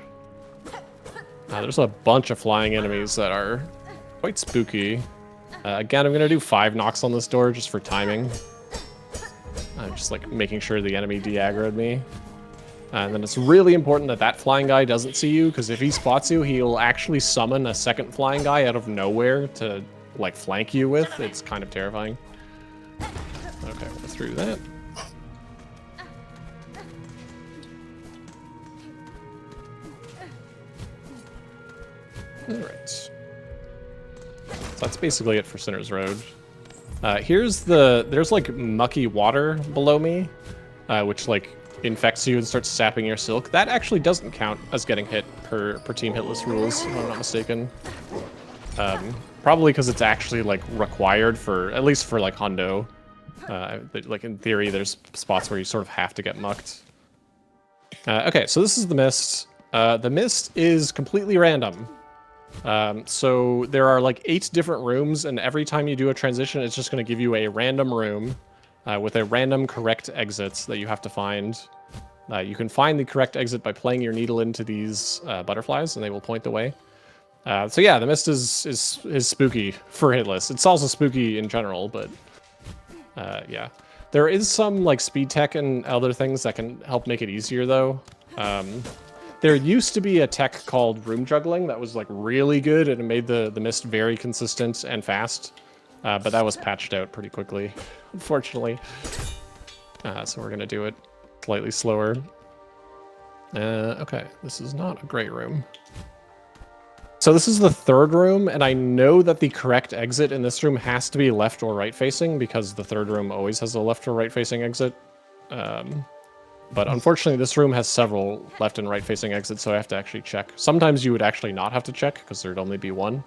There's a bunch of flying enemies that are quite spooky. Again, I'm going to do 5 knocks on this door just for timing. I'm just like making sure the enemy de-aggroed me. And then it's really important that that flying guy doesn't see you, because if he spots you, he'll actually summon a second flying guy out of nowhere to like flank you with. It's kind of terrifying. Okay, we're through that. Alright. So that's basically it for Sinner's Road. There's like mucky water below me, which like infects you and starts sapping your silk. That actually doesn't count as getting hit per team hitless rules, if I'm not mistaken. Probably because it's actually like required for, at least for like Hundo. Like in theory, there's spots where you sort of have to get mucked. Okay, so this is the Mist. The Mist is completely random. So there are like 8 different rooms, and every time you do a transition, it's just going to give you a random room with a random correct exit that you have to find. You can find the correct exit by playing your needle into these butterflies, and they will point the way. So yeah, the Mist is spooky for hitless. It's also spooky in general, but yeah. There is some like speed tech and other things that can help make it easier though. There used to be a tech called room juggling that was like really good and it made the Mist very consistent and fast, but that was patched out pretty quickly, unfortunately. So we're gonna do it slightly slower. Okay, this is not a great room. So this is the 3rd room, and I know that the correct exit in this room has to be left or right facing because the 3rd room always has a left or right facing exit. But unfortunately, this room has several left and right facing exits, so I have to actually check. Sometimes you would actually not have to check because there'd only be one.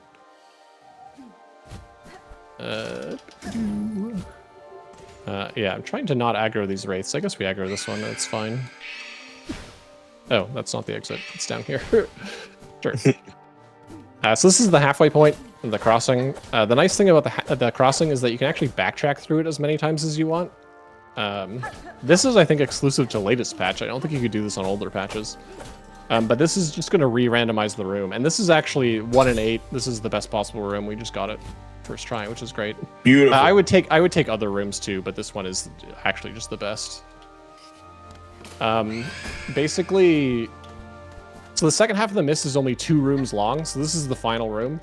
Yeah, I'm trying to not aggro these wraiths. I guess we aggro this one, that's fine. Oh, that's not the exit. It's down here. Sure. So this is the halfway point of the crossing. The nice thing about the crossing is that you can actually backtrack through it as many times as you want. This is, I think, exclusive to latest patch. I don't think you could do this on older patches. But this is just going to re-randomize the room. And this is actually 1 in 8. This is the best possible room. We just got it first try, which is great. Beautiful. I would take other rooms too, but this one is actually just the best. Basically, So the second half of the mist is only 2 rooms long, so this is the final room.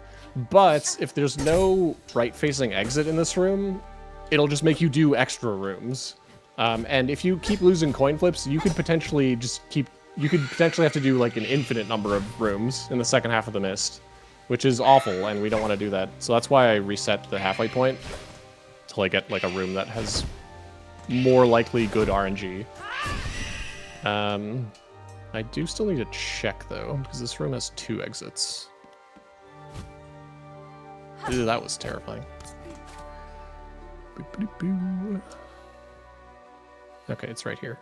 But if there's no right-facing exit in this room, it'll just make you do extra rooms. And if you keep losing coin flips, you could potentially have to do like an infinite number of rooms in the second half of the mist, which is awful, and we don't want to do that. So that's why I reset the halfway point till I get like a room that has more likely good RNG. I do still need to check though, because this room has 2 exits. Ew, that was terrifying. Okay, it's right here.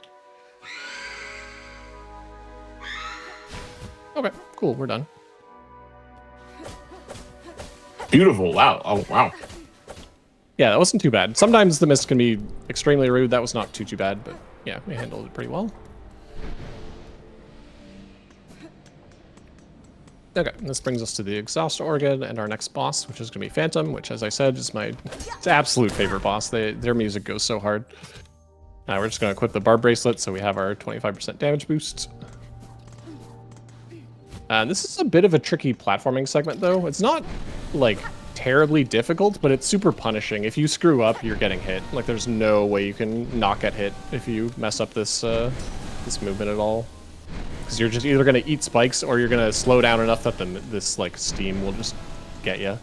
Okay, cool, we're done. Beautiful. Wow. Oh, wow. Yeah, that wasn't too bad. Sometimes the mist can be extremely rude. That was not too bad, but yeah, we handled it pretty well. Okay, and this brings us to the exhaust organ and our next boss, which is going to be Phantom, which, as I said, is my absolute favorite boss. Their music goes so hard. Now we're just going to equip the Barb Bracelet, so we have our 25% damage boost. This is a bit of a tricky platforming segment, though. It's not, like, terribly difficult, but it's super punishing. If you screw up, you're getting hit. Like, there's no way you can not get hit if you mess up this this movement at all. Because you're just either going to eat spikes or you're going to slow down enough that this like steam will just get you.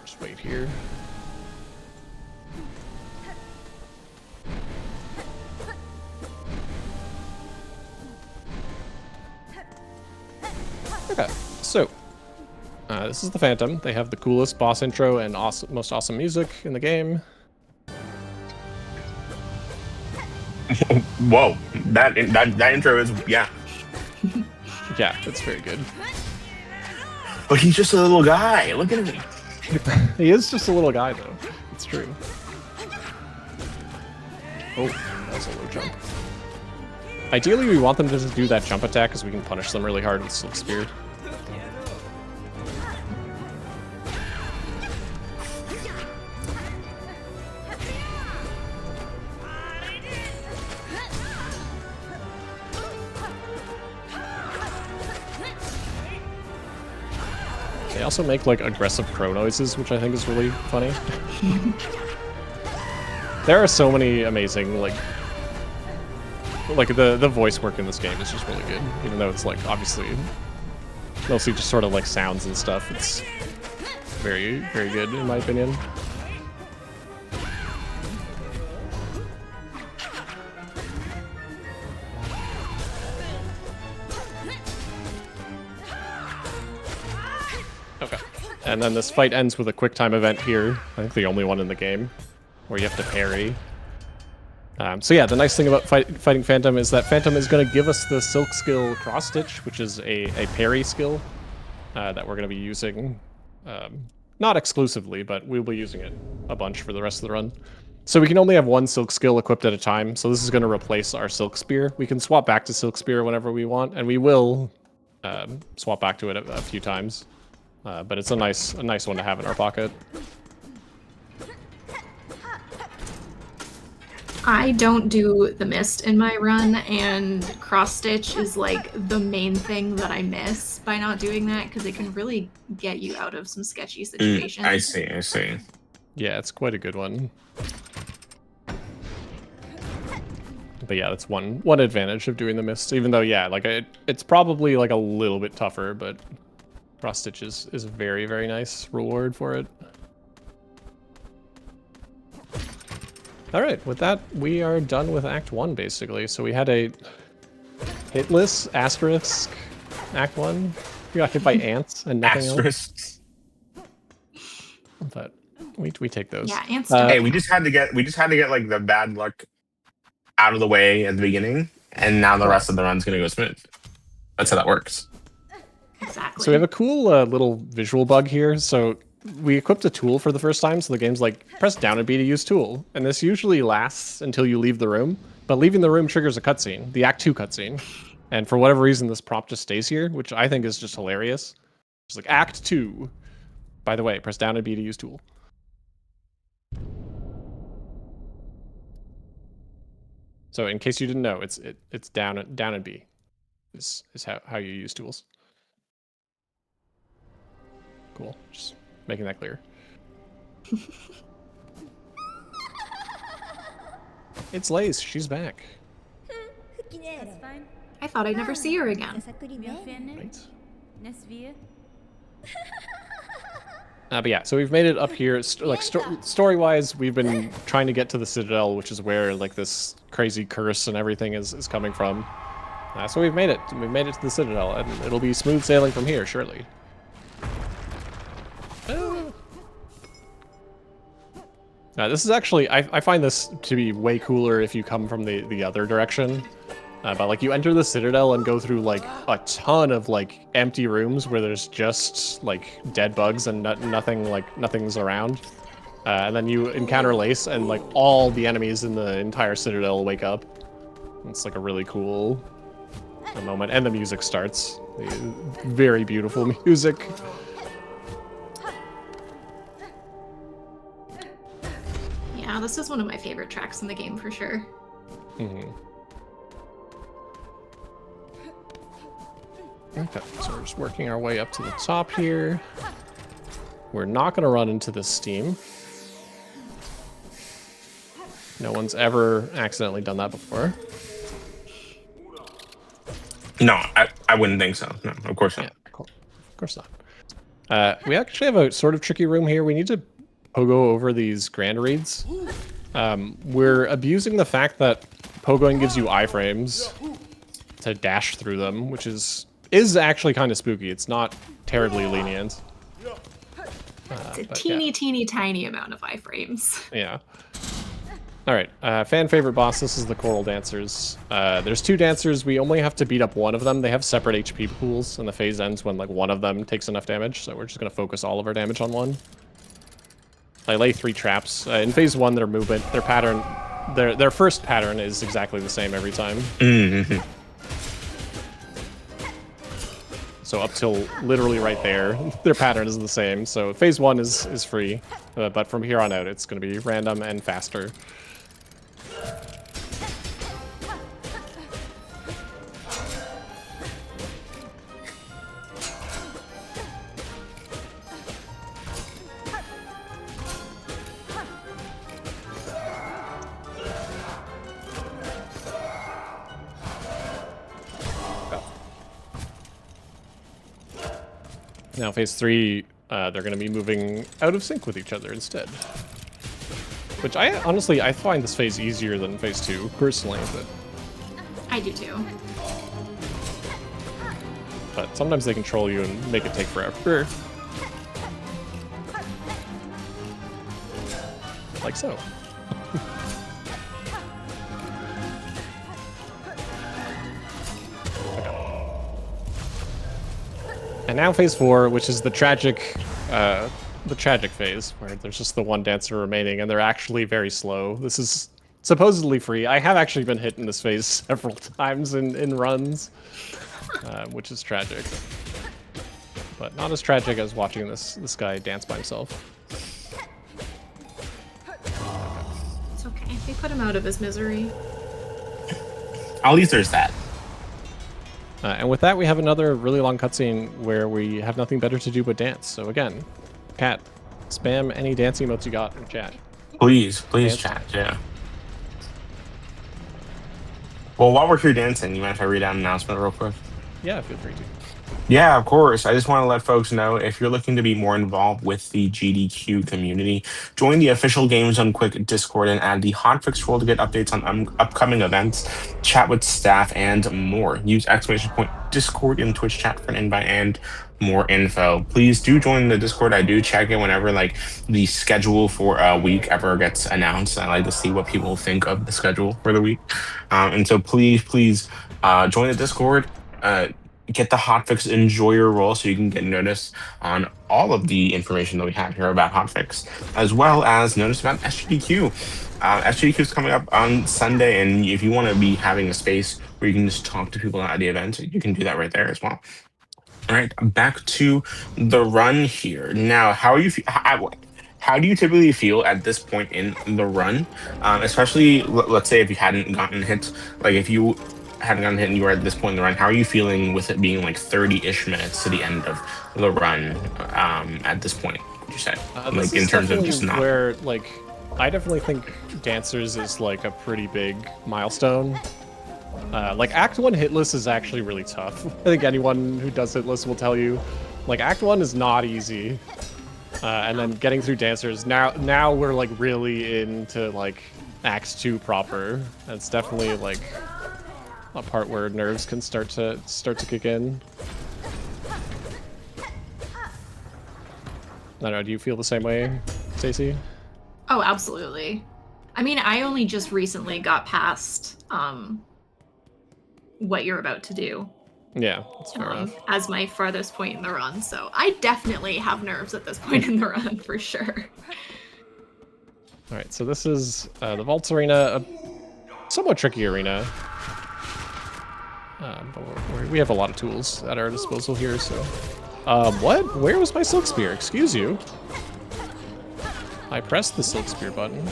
Just wait here. Okay, so this is the Phantom. They have the coolest boss intro and most awesome music in the game. Whoa, that intro is, yeah. Yeah, it's very good. But he's just a little guy. Look at him. He is just a little guy, though. It's true. Oh, that was a low jump. Ideally, we want them to just do that jump attack because we can punish them really hard with Silk Spear. They also make like aggressive crow noises, which I think is really funny. There are so many amazing like the voice work in this game is just really good, even though it's like obviously mostly just sort of like sounds and stuff. It's very, very good in my opinion. Okay. And then this fight ends with a quick time event here. I think the only one in the game where you have to parry. So yeah, the nice thing about fighting Phantom is that Phantom is going to give us the Silk skill Cross Stitch, which is a parry skill that we're going to be using. Not exclusively, but we'll be using it a bunch for the rest of the run. So we can only have one Silk skill equipped at a time, so this is going to replace our Silk Spear. We can swap back to Silk Spear whenever we want, and we will swap back to it a few times. But it's a nice one to have in our pocket. I don't do the mist in my run, and cross stitch is like the main thing that I miss by not doing that because it can really get you out of some sketchy situations. I see. Yeah, it's quite a good one. But yeah, that's one advantage of doing the mist. Even though, yeah, like it's probably like a little bit tougher, but cross stitch is a very, very nice reward for it. All right, with that, we are done with Act 1, basically. So we had a hitless asterisk Act 1. We got hit by ants and nothing Asterisks. else. But we take those. Yeah, ants. Hey, we just had to get like the bad luck out of the way at the beginning, and now the rest of the run's gonna go smooth. That's how that works. Exactly. So we have a cool little visual bug here. So we equipped a tool for the first time, so the game's like, press down and B to use tool. And this usually lasts until you leave the room, but leaving the room triggers a cutscene, the Act 2 cutscene. And for whatever reason, this prompt just stays here, which I think is just hilarious. It's like, Act 2. By the way, press down and B to use tool. So in case you didn't know, it's down and B is how you use tools. Cool. Just making that clear. It's Lace. She's back. That's fine. I thought I'd never see her again. Right. Nesvia. But yeah, so we've made it up here. Story-wise, we've been trying to get to the Citadel, which is where like this crazy curse and everything is coming from. So we've made it. We've made it to the Citadel, and it'll be smooth sailing from here, surely. This is actually, I find this to be way cooler if you come from the other direction. But like you enter the Citadel and go through like a ton of like empty rooms where there's just like dead bugs and nothing's around. And then you encounter Lace and like all the enemies in the entire Citadel wake up. It's like a really cool moment. And the music starts. Very beautiful music. Yeah, this is one of my favorite tracks in the game for sure. Mm-hmm. Okay, so we're just working our way up to the top here. We're not going to run into this steam. No one's ever accidentally done that before. No, I wouldn't think so. No, of course not. Yeah, cool. Of course not. We actually have a sort of tricky room here. We need to pogo over these grand reeds. We're abusing the fact that pogoing gives you iframes to dash through them, which is actually kind of spooky. It's not terribly lenient. It's a teeny tiny amount of iframes. Yeah. All right, fan favorite boss. This is the Choral Dancers. There's 2 dancers. We only have to beat up one of them. They have separate HP pools, and the phase ends when like one of them takes enough damage. So we're just gonna focus all of our damage on one. I lay 3 traps. In phase 1, their movement, their pattern, their first pattern is exactly the same every time. Mm-hmm. So up till literally right there, their pattern is the same. So phase 1 is free, but from here on out, it's going to be random and faster. Now phase 3, they're going to be moving out of sync with each other instead. Which honestly, I find this phase easier than phase 2, personally, but... I do too. But sometimes they control you and make it take forever. Like so. And now phase 4, which is the tragic phase, where there's just the one dancer remaining, and they're actually very slow. This is supposedly free. I have actually been hit in this phase several times in runs, which is tragic. But not as tragic as watching this guy dance by himself. It's okay. We put him out of his misery. At least there's that. And with that, we have another really long cutscene where we have nothing better to do but dance. So again, Kat, spam any dance emotes you got in chat. Please Dance. chat, yeah. Well, while we're here dancing, you mind if I read out an announcement real quick? Yeah, feel free to. Yeah, of course. I just want to let folks know, if you're looking to be more involved with the GDQ community, join the official Games Done Quick Discord and add the hotfix role to get updates on upcoming events, chat with staff, and more. Use !Discord in Twitch chat for an invite and more info. Please do join the Discord. I do check it whenever like the schedule for a week ever gets announced. I like to see what people think of the schedule for the week. And so please join the Discord. Get the hotfix, enjoy your role so you can get notice on all of the information that we have here about hotfix, as well as notice about SGDQ. SGDQ is coming up on Sunday, and if you want to be having a space where you can just talk to people at the event, you can do that right there as well. All right, back to the run here. Now, how are you? how do you typically feel at this point in the run? Especially, let's say if you hadn't gotten hit, like if you hadn't gotten hit and you were at this point in the run, how are you feeling with it being like 30-ish minutes to the end of the run at this point, would you say? This Like in is terms of definitely just not. where, like, I definitely think Dancers is like a pretty big milestone. Like Act 1 Hitless is actually really tough. I think anyone who does Hitless will tell you, like Act 1 is not easy. And then getting through Dancers, now we're like really into like Act 2 proper. It's definitely like a part where nerves can start to kick in. I don't know, do you feel the same way, Stacey? Oh, absolutely. I mean, I only just recently got past what you're about to do Yeah, that's fair enough. as my farthest point in the run, so I definitely have nerves at this point in the run for sure. All right, so this is the Vaults Arena, a somewhat tricky arena. But we have a lot of tools at our disposal here, so... what? Where was my Silk Spear? Excuse you. I pressed the Silk Spear button.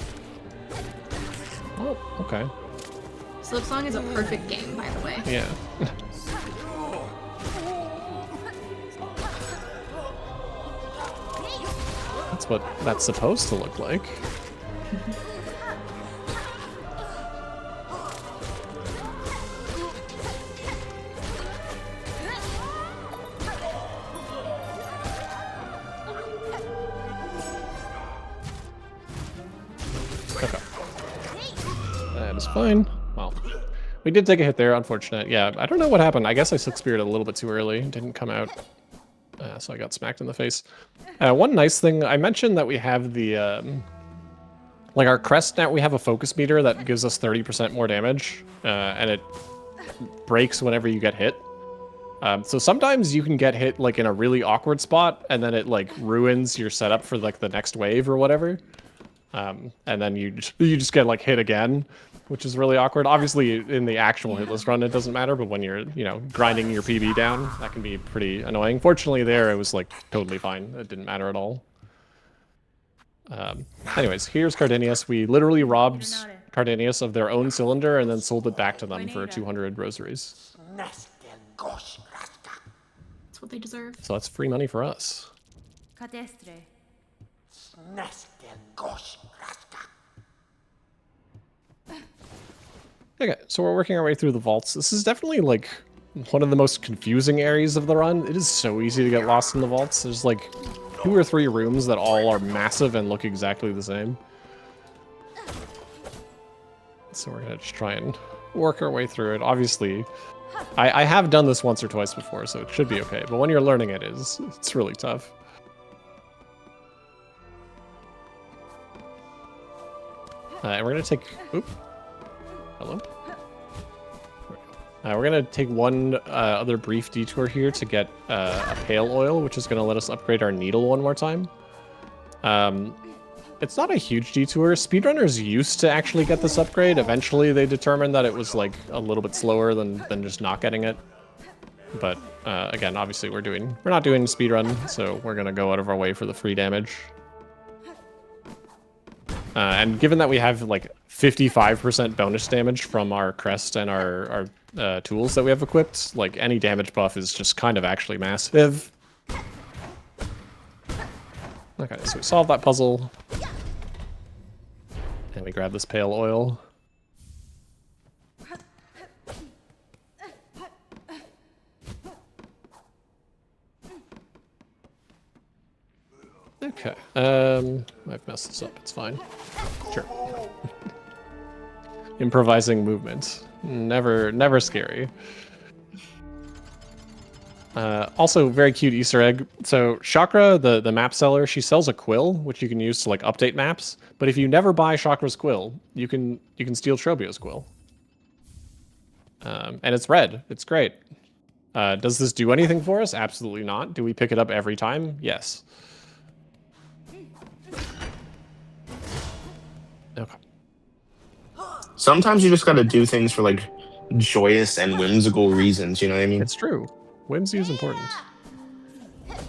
Oh, okay. Silksong is a perfect game, by the way. Yeah. That's what that's supposed to look like. Okay. That is fine. Well, we did take a hit there, unfortunate. Yeah, I don't know what happened. I guess I Silk Speared a little bit too early. Didn't come out. So I got smacked in the face. One nice thing, I mentioned that we have the, like our crest now, we have a focus meter that gives us 30% more damage, and it breaks whenever you get hit. So sometimes you can get hit like in a really awkward spot, and then it like ruins your setup for like the next wave or whatever. And then you just get like hit again, which is really awkward. Obviously, in the actual hitless run, it doesn't matter, but when you're, you know, grinding your PB down, that can be pretty annoying. Fortunately, there it was like totally fine. It didn't matter at all. Anyways, here's Cardenius. We literally robbed Cardenius of their own cylinder and then sold it back to them for 200 rosaries. That's what they deserve. So that's free money for us. Cadestre. Okay, so we're working our way through the vaults. This is definitely like one of the most confusing areas of the run. It is so easy to get lost in the vaults. There's like 2 or 3 rooms that all are massive and look exactly the same. So we're gonna just try and work our way through it. Obviously, I have done this once or twice before, so it should be okay. But when you're learning it, it's really tough. And we're gonna take... Oop. Hello? We're gonna take one other brief detour here to get a pale oil, which is gonna let us upgrade our needle one more time. It's not a huge detour. Speedrunners used to actually get this upgrade. Eventually they determined that it was like a little bit slower than just not getting it. But again, obviously we're not doing speedrun, so we're gonna go out of our way for the free damage. And given that we have like 55% bonus damage from our crest and our tools that we have equipped, like any damage buff is just kind of actually massive. Okay, so we solved that puzzle. And we grab this pale oil. Okay, I've messed this up, it's fine. Sure. Improvising movement. Never scary. Also, very cute Easter egg. So Chakra, the map seller, she sells a quill, which you can use to like update maps. But if you never buy Chakra's quill, you can steal Trobio's quill. And it's red. It's great. Does this do anything for us? Absolutely not. Do we pick it up every time? Yes. Okay. Sometimes you just gotta do things for like joyous and whimsical reasons, you know what I mean? It's true. Whimsy is important.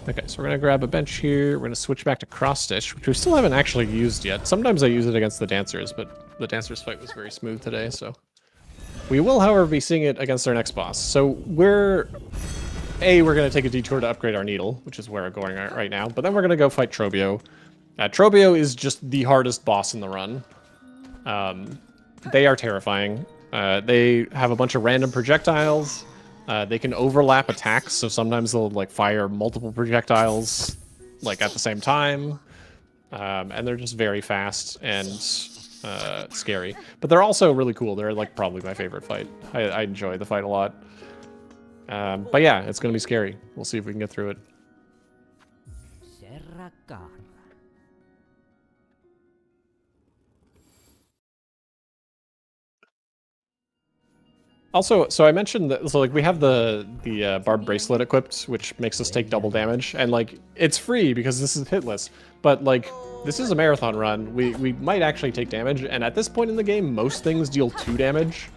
Okay, so we're gonna grab a bench here. We're gonna switch back to cross stitch, which we still haven't actually used yet. Sometimes I use it against the dancers, but the dancers fight was very smooth today, so. We will, however, be seeing it against our next boss. So we're gonna take a detour to upgrade our needle, which is where we're going right now, but then we're gonna go fight Trobio. Trobio is just the hardest boss in the run. They are terrifying. They have a bunch of random projectiles. They can overlap attacks, so sometimes they'll like fire multiple projectiles like at the same time. And they're just very fast and scary. But they're also really cool. They're like probably my favorite fight. I enjoy the fight a lot. But yeah, it's gonna be scary. We'll see if we can get through it. Also, so I mentioned that, so like we have the barbed bracelet equipped, which makes us take double damage, and like it's free because this is hitless. But like this is a marathon run, we might actually take damage, and at this point in the game, most things deal 2 damage.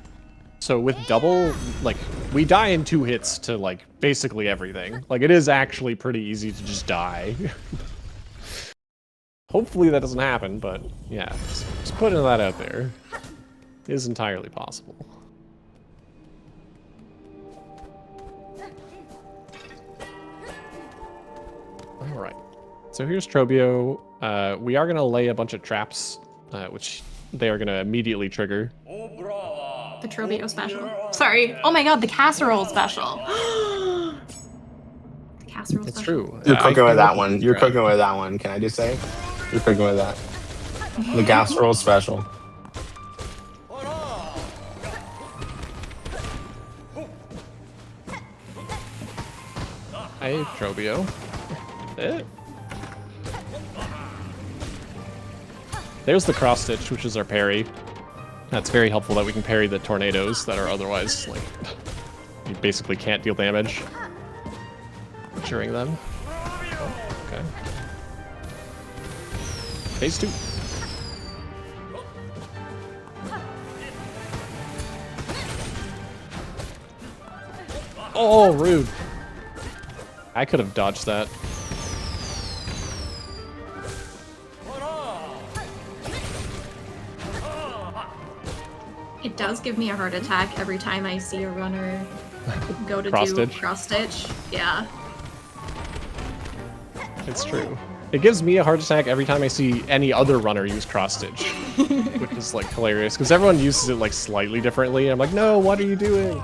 So with double, like we die in 2 hits to like basically everything. Like it is actually pretty easy to just die. Hopefully that doesn't happen, but yeah, just putting that out there. It is entirely possible. Alright, so here's Trobio. We are going to lay a bunch of traps, which they are going to immediately trigger. The Trobio special. Sorry. Oh my god, the casserole special. The casserole It's special. true. You're cooking with that one. You're cooking with that one. Can I just say? You're cooking with that. The casserole special. Hey, Trobio. There's the cross stitch, which is our parry. That's very helpful that we can parry the tornadoes that are otherwise, like, you basically can't deal damage during them. Oh, okay. Phase 2. Oh, rude. I could have dodged that. It does give me a heart attack every time I see a runner go to Cross do stitch. cross stitch. Yeah. It's true. It gives me a heart attack every time I see any other runner use cross stitch, which is like hilarious because everyone uses it like slightly differently. I'm like, no, what are you doing?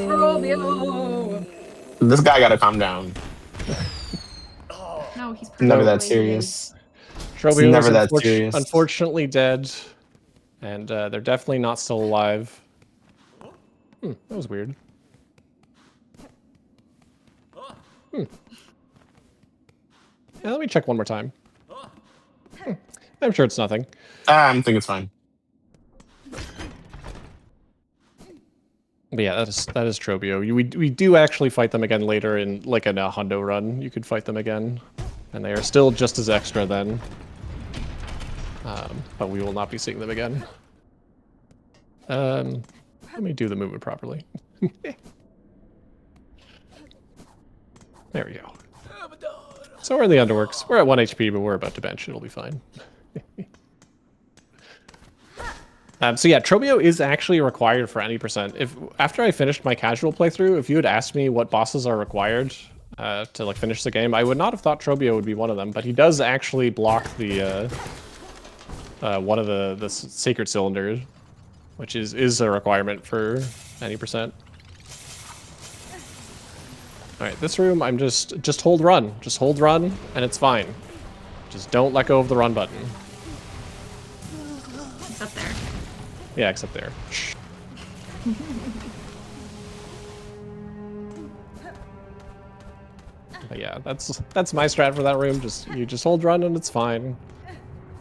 Trobio! This guy gotta calm down. No, he's Never that perfectly- serious. Trobio never is that serious. unfortunately dead, and they're definitely not still alive. That was weird. Yeah, let me check one more time. I'm sure it's nothing. I think it's fine. But yeah, that is Trobio. We do actually fight them again later in like in a Hundo run. You could fight them again, and they are still just as extra then. But we will not be seeing them again. Let me do the movement properly. There we go. So we're in the underworks. We're at 1 HP, but we're about to bench. It'll be fine. So yeah, Trobio is actually required for any percent. If after I finished my casual playthrough, if you had asked me what bosses are required to like finish the game, I would not have thought Trobio would be one of them. But he does actually block the one of the sacred cylinders, which is a requirement for any percent. All right, this room, I'm just hold run, and it's fine. Just don't let go of the run button. Except there. Yeah, except there. But yeah, that's my strat for that room. You just hold run and it's fine.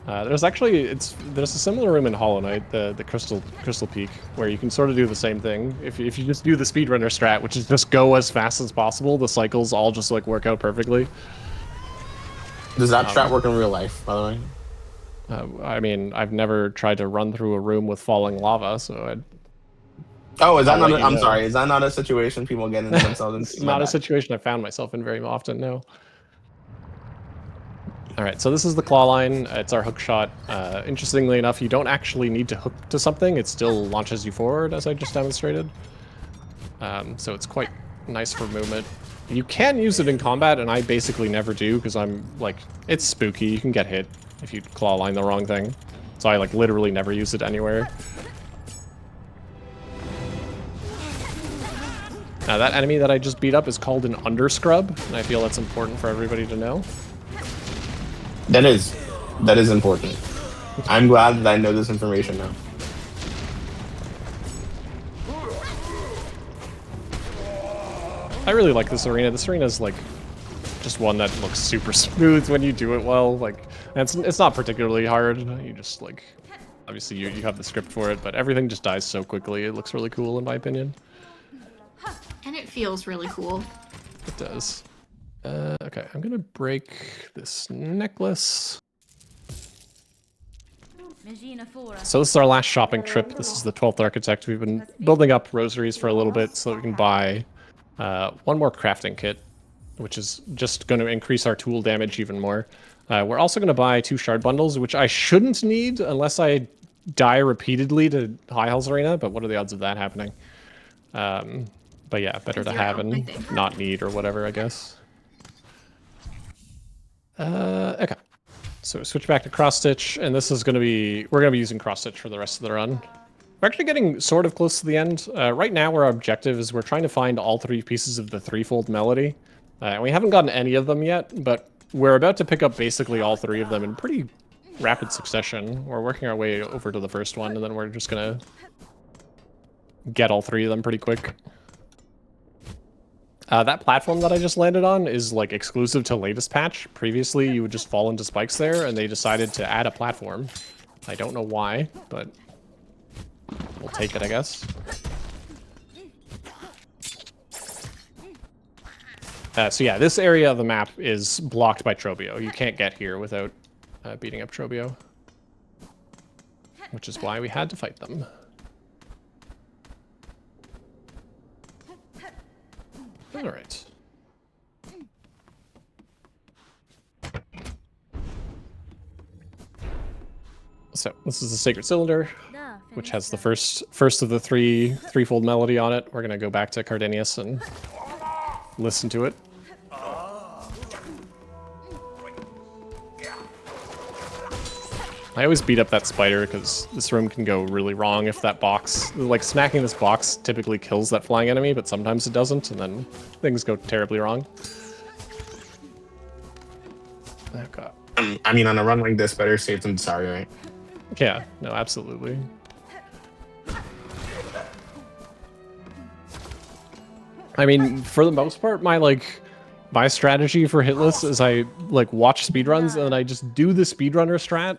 There's a similar room in Hollow Knight, the Crystal Peak, where you can sort of do the same thing. If you just do the speedrunner strat, which is just go as fast as possible, the cycles all just like work out perfectly. Does that strat work in real life, by the way? I mean, I've never tried to run through a room with falling lava, so I'd Oh, is that I'll not? let you I'm know. sorry. Is that not a situation people get into themselves It's into? My not a bad. situation I found myself in very often, no. All right, so this is the claw line. It's our hook shot. Interestingly enough, you don't actually need to hook to something. It still launches you forward, as I just demonstrated. So it's quite nice for movement. You can use it in combat, and I basically never do, because I'm, like, it's spooky. You can get hit if you claw line the wrong thing. So I, like, literally never use it anywhere. Now, that enemy that I just beat up is called an underscrub, and I feel that's important for everybody to know. That is important. I'm glad that I know this information now. I really like this arena. This arena is, like, just one that looks super smooth when you do it well. Like, and it's not particularly hard. You just, like, obviously you have the script for it, but everything just dies so quickly. It looks really cool, in my opinion. And it feels really cool. It does. Okay, I'm gonna break this necklace. So this is our last shopping trip. This is the 12th Architect. We've been building up rosaries for a little bit so that we can buy one more crafting kit, which is just going to increase our tool damage even more. We're also going to buy 2 shard bundles, which I shouldn't need unless I die repeatedly to High Hells Arena, but what are the odds of that happening? But yeah, better to 0, have I and think. not need or whatever, I guess. Okay. So switch back to cross stitch, and this is going to be, we're going to be using cross stitch for the rest of the run. We're actually getting sort of close to the end. Right now, our objective is we're trying to find all 3 pieces of the threefold melody. And we haven't gotten any of them yet, but we're about to pick up basically all 3 of them in pretty rapid succession. We're working our way over to the first one, and then we're just going to get all 3 of them pretty quick. That platform that I just landed on is, like, exclusive to latest patch. Previously, you would just fall into spikes there, and they decided to add a platform. I don't know why, but we'll take it, I guess. So yeah, this area of the map is blocked by Trobio. You can't get here without beating up Trobio, which is why we had to fight them. All right. So this is the Sacred Cylinder, which has the first of the threefold melody on it. We're gonna go back to Cardenius and listen to it. I always beat up that spider because this room can go really wrong if that box, like smacking this box typically kills that flying enemy, but sometimes it doesn't, and then things go terribly wrong. Oh god. I mean, on a run like this, better safe than sorry, right? Yeah, no, absolutely. I mean, for the most part, my strategy for Hitless is I like watch speedruns and then I just do the speedrunner strat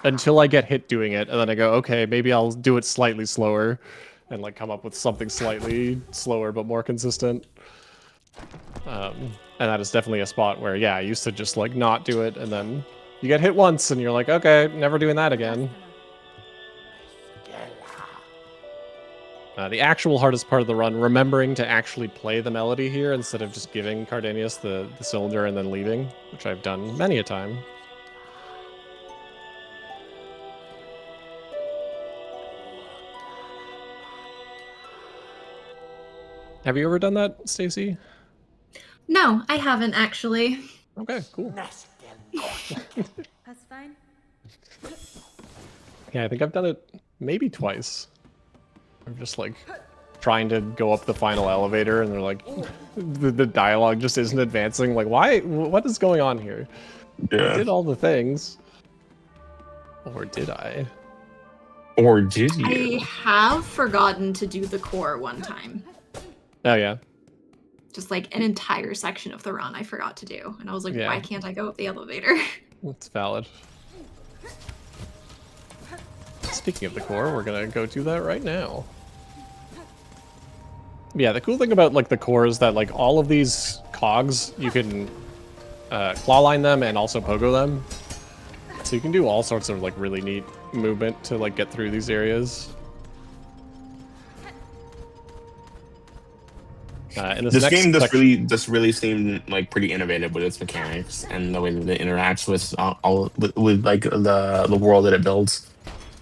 until I get hit doing it, and then I go, okay, maybe I'll do it slightly slower and like come up with something slightly slower but more consistent. And that is definitely a spot where, yeah, I used to just like not do it, and then you get hit once and you're like, okay, never doing that again. The actual hardest part of the run, remembering to actually play the melody here instead of just giving Cardenius the cylinder and then leaving, which I've done many a time. Have you ever done that, Stacy? No, I haven't actually. Okay, cool. That's fine. Yeah, I think I've done it maybe twice. I'm just like trying to go up the final elevator and they're like, the dialogue just isn't advancing. Like, why? What is going on here? Yeah. I did all the things. Or did I? Or did you? I have forgotten to do the core one time. Oh, yeah. Just like an entire section of the run I forgot to do. And I was like, Yeah. why can't I go up the elevator? That's valid. Speaking of the core, we're gonna go do that right now. Yeah, the cool thing about like the core is that like all of these cogs, you can claw line them and also pogo them. So you can do all sorts of like really neat movement to like get through these areas. In This next game section- just really seemed like pretty innovative with its mechanics and the way that it interacts with all with like the world that it builds.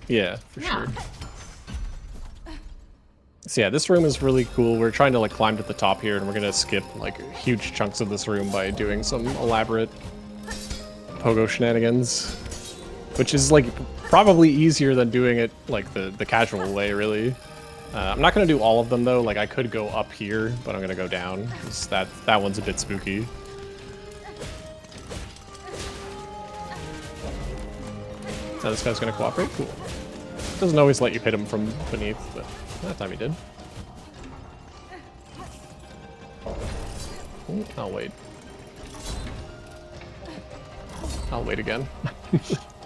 Yeah, for Yeah. sure. So yeah, this room is really cool. We're trying to like climb to the top here, and we're gonna skip like huge chunks of this room by doing some elaborate pogo shenanigans, which is like probably easier than doing it like the casual way, really. I'm not gonna do all of them though. Like I could go up here, but I'm gonna go down because that one's a bit spooky. Now this guy's gonna cooperate. Cool. Doesn't always let you hit him from beneath, but that time he did. I'll wait. I'll wait again.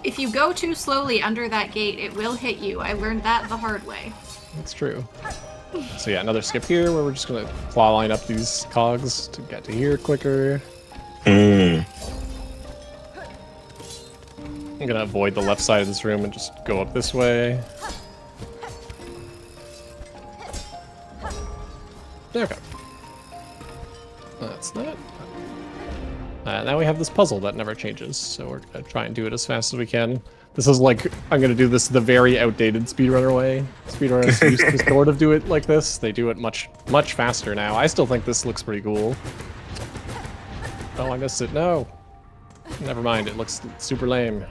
If you go too slowly under that gate, it will hit you. I learned that the hard way. That's true. So yeah, another skip here where we're just gonna claw line up these cogs to get to here quicker. Mm. I'm gonna avoid the left side of this room and just go up this way. Okay. That's that. Now we have this puzzle that never changes, so we're gonna try and do it as fast as we can. This is like, I'm gonna do this the very outdated speedrunner way. Speedrunners used to sort of do it like this. They do it much faster now. I still think this looks pretty cool. Oh, I missed it. No. Never mind, it looks super lame.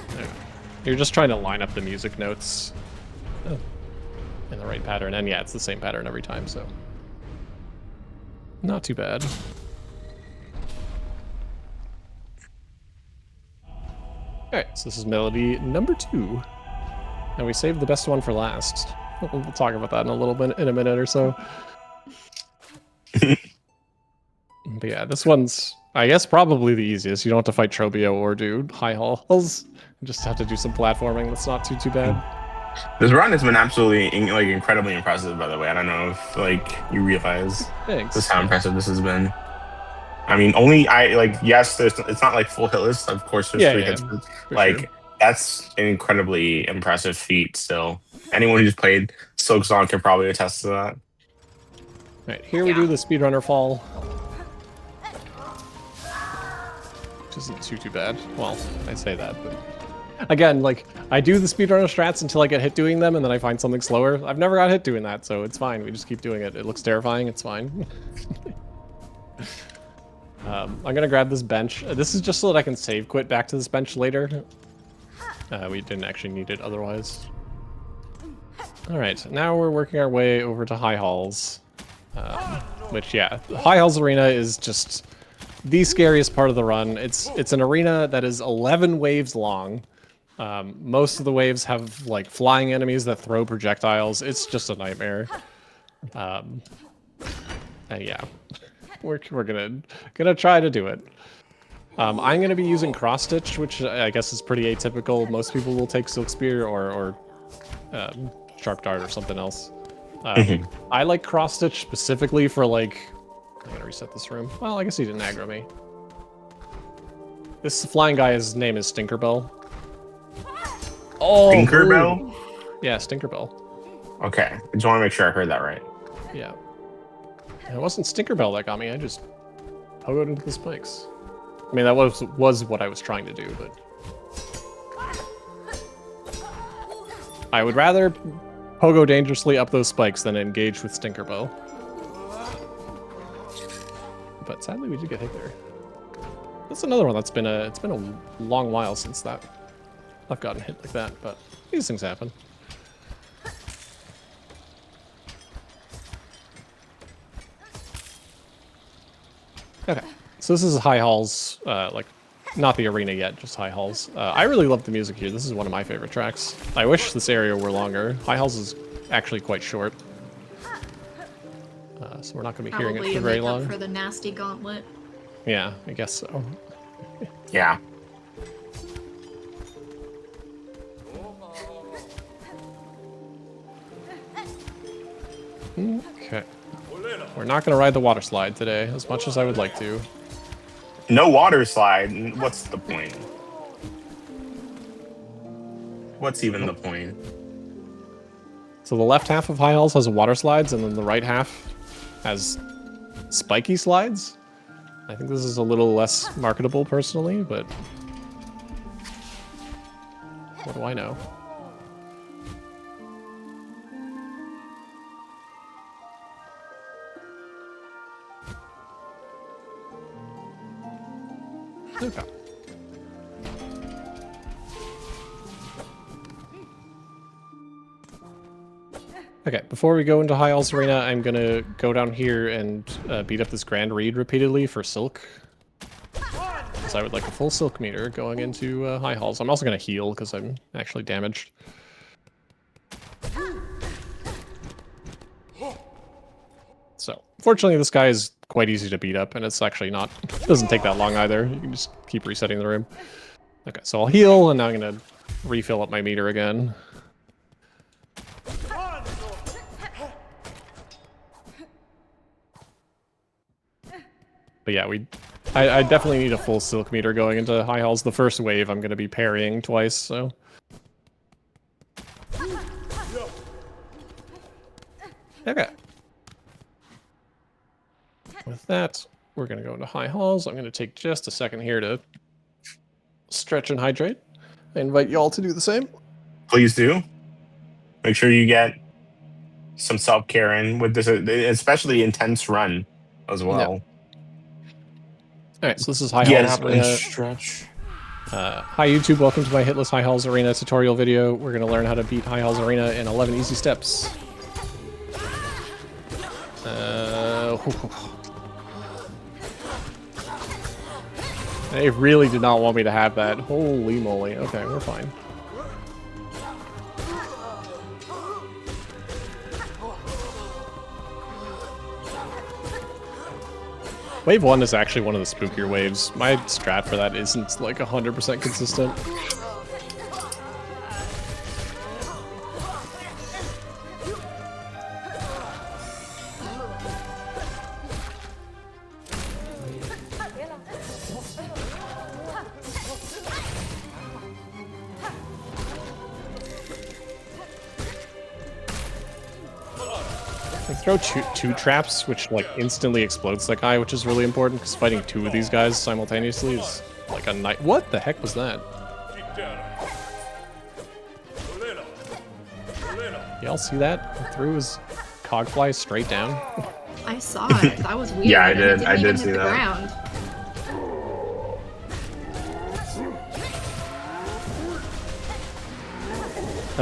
There. You're just trying to line up the music notes in the right pattern, and yeah, it's the same pattern every time, so not too bad. Alright, so this is melody number 2. And we saved the best one for last. We'll talk about that in a minute or so. But yeah, this one's, I guess, probably the easiest. You don't have to fight Trobio or do high halls. You just have to do some platforming. That's not too bad. This run has been absolutely like incredibly impressive. By the way, I don't know if like you realize Thanks. just how impressive this has been. I mean, yes, it's not like full hit list. Of course, there's 3 hits. For Like sure. that's an incredibly impressive feat. Still, anyone who's played Silksong can probably attest to that. Alright, here we do the speedrunner fall. Which isn't too bad. Well, I say that, but again, like, I do the speedrunner strats until I get hit doing them, and then I find something slower. I've never got hit doing that, so it's fine. We just keep doing it. It looks terrifying. It's fine. I'm gonna grab this bench. This is just so that I can save quit back to this bench later. We didn't actually need it otherwise. Alright, now we're working our way over to High Halls. Which, yeah, High Halls Arena is just the scariest part of the run. It's an arena that is 11 waves long. Most of the waves have like flying enemies that throw projectiles. It's just a nightmare. And yeah, we're gonna try to do it. I'm gonna be using cross stitch, which I guess is pretty atypical. Most people will take silk spear or sharp dart or something else. I like cross stitch specifically for like. I'm gonna reset this room. Well, I guess he didn't aggro me. This flying guy, his name is Stinkerbell. Oh, Tinkerbell? Yeah, Stinkerbell. Okay, I just want to make sure I heard that right. Yeah. And it wasn't Stinkerbell that got me. I just pogoed into the spikes. I mean, that was what I was trying to do, but I would rather pogo dangerously up those spikes than engage with Stinkerbell. But sadly, we did get hit there. That's another one that's been it's been a long while since that I've gotten hit like that, but these things happen. Okay, so this is High Halls, like not the arena yet, just High Halls. I really love the music here. This is one of my favorite tracks. I wish this area were longer. High Halls is actually quite short. So we're not going to be hearing it for very long. For the nasty gauntlet. Yeah, I guess so. Yeah. Okay. We're not going to ride the water slide today, as much as I would like to. No water slide. What's the point? What's even the point? So the left half of High Halls has water slides, and then the right half has spiky slides. I think this is a little less marketable personally, but what do I know? Okay. Okay, before we go into High Halls Arena, I'm gonna go down here and beat up this Grand Reed repeatedly for Silk. Because I would like a full Silk meter going into High Halls. I'm also gonna heal because I'm actually damaged. So, fortunately this guy is quite easy to beat up, and it's actually not, it doesn't take that long either. You can just keep resetting the room. Okay, so I'll heal, and now I'm gonna refill up my meter again. But yeah, I definitely need a full Silk meter going into High Halls. The first wave I'm gonna be parrying twice, so. Okay. With that, we're gonna go into High Halls. I'm gonna take just a second here to stretch and hydrate. I invite you all to do the same. Please do. Make sure you get some self-care in with this, especially intense run as well. Yep. All right, so this is High Get Halls up and Arena. stretch. Hi YouTube, welcome to my Hitless High Halls Arena tutorial video. We're gonna learn how to beat High Halls Arena in 11 easy steps. They really did not want me to have that. Holy moly. Okay, we're fine. Wave 1 is actually one of the spookier waves. My strat for that isn't like 100% consistent. I throw two traps, which like instantly explodes that guy, which is really important because fighting two of these guys simultaneously is like a night. What the heck was that? Y'all see that? He threw his cogfly straight down. I saw it. That was weird. Yeah, I and it did. didn't I even did hit see the that. ground.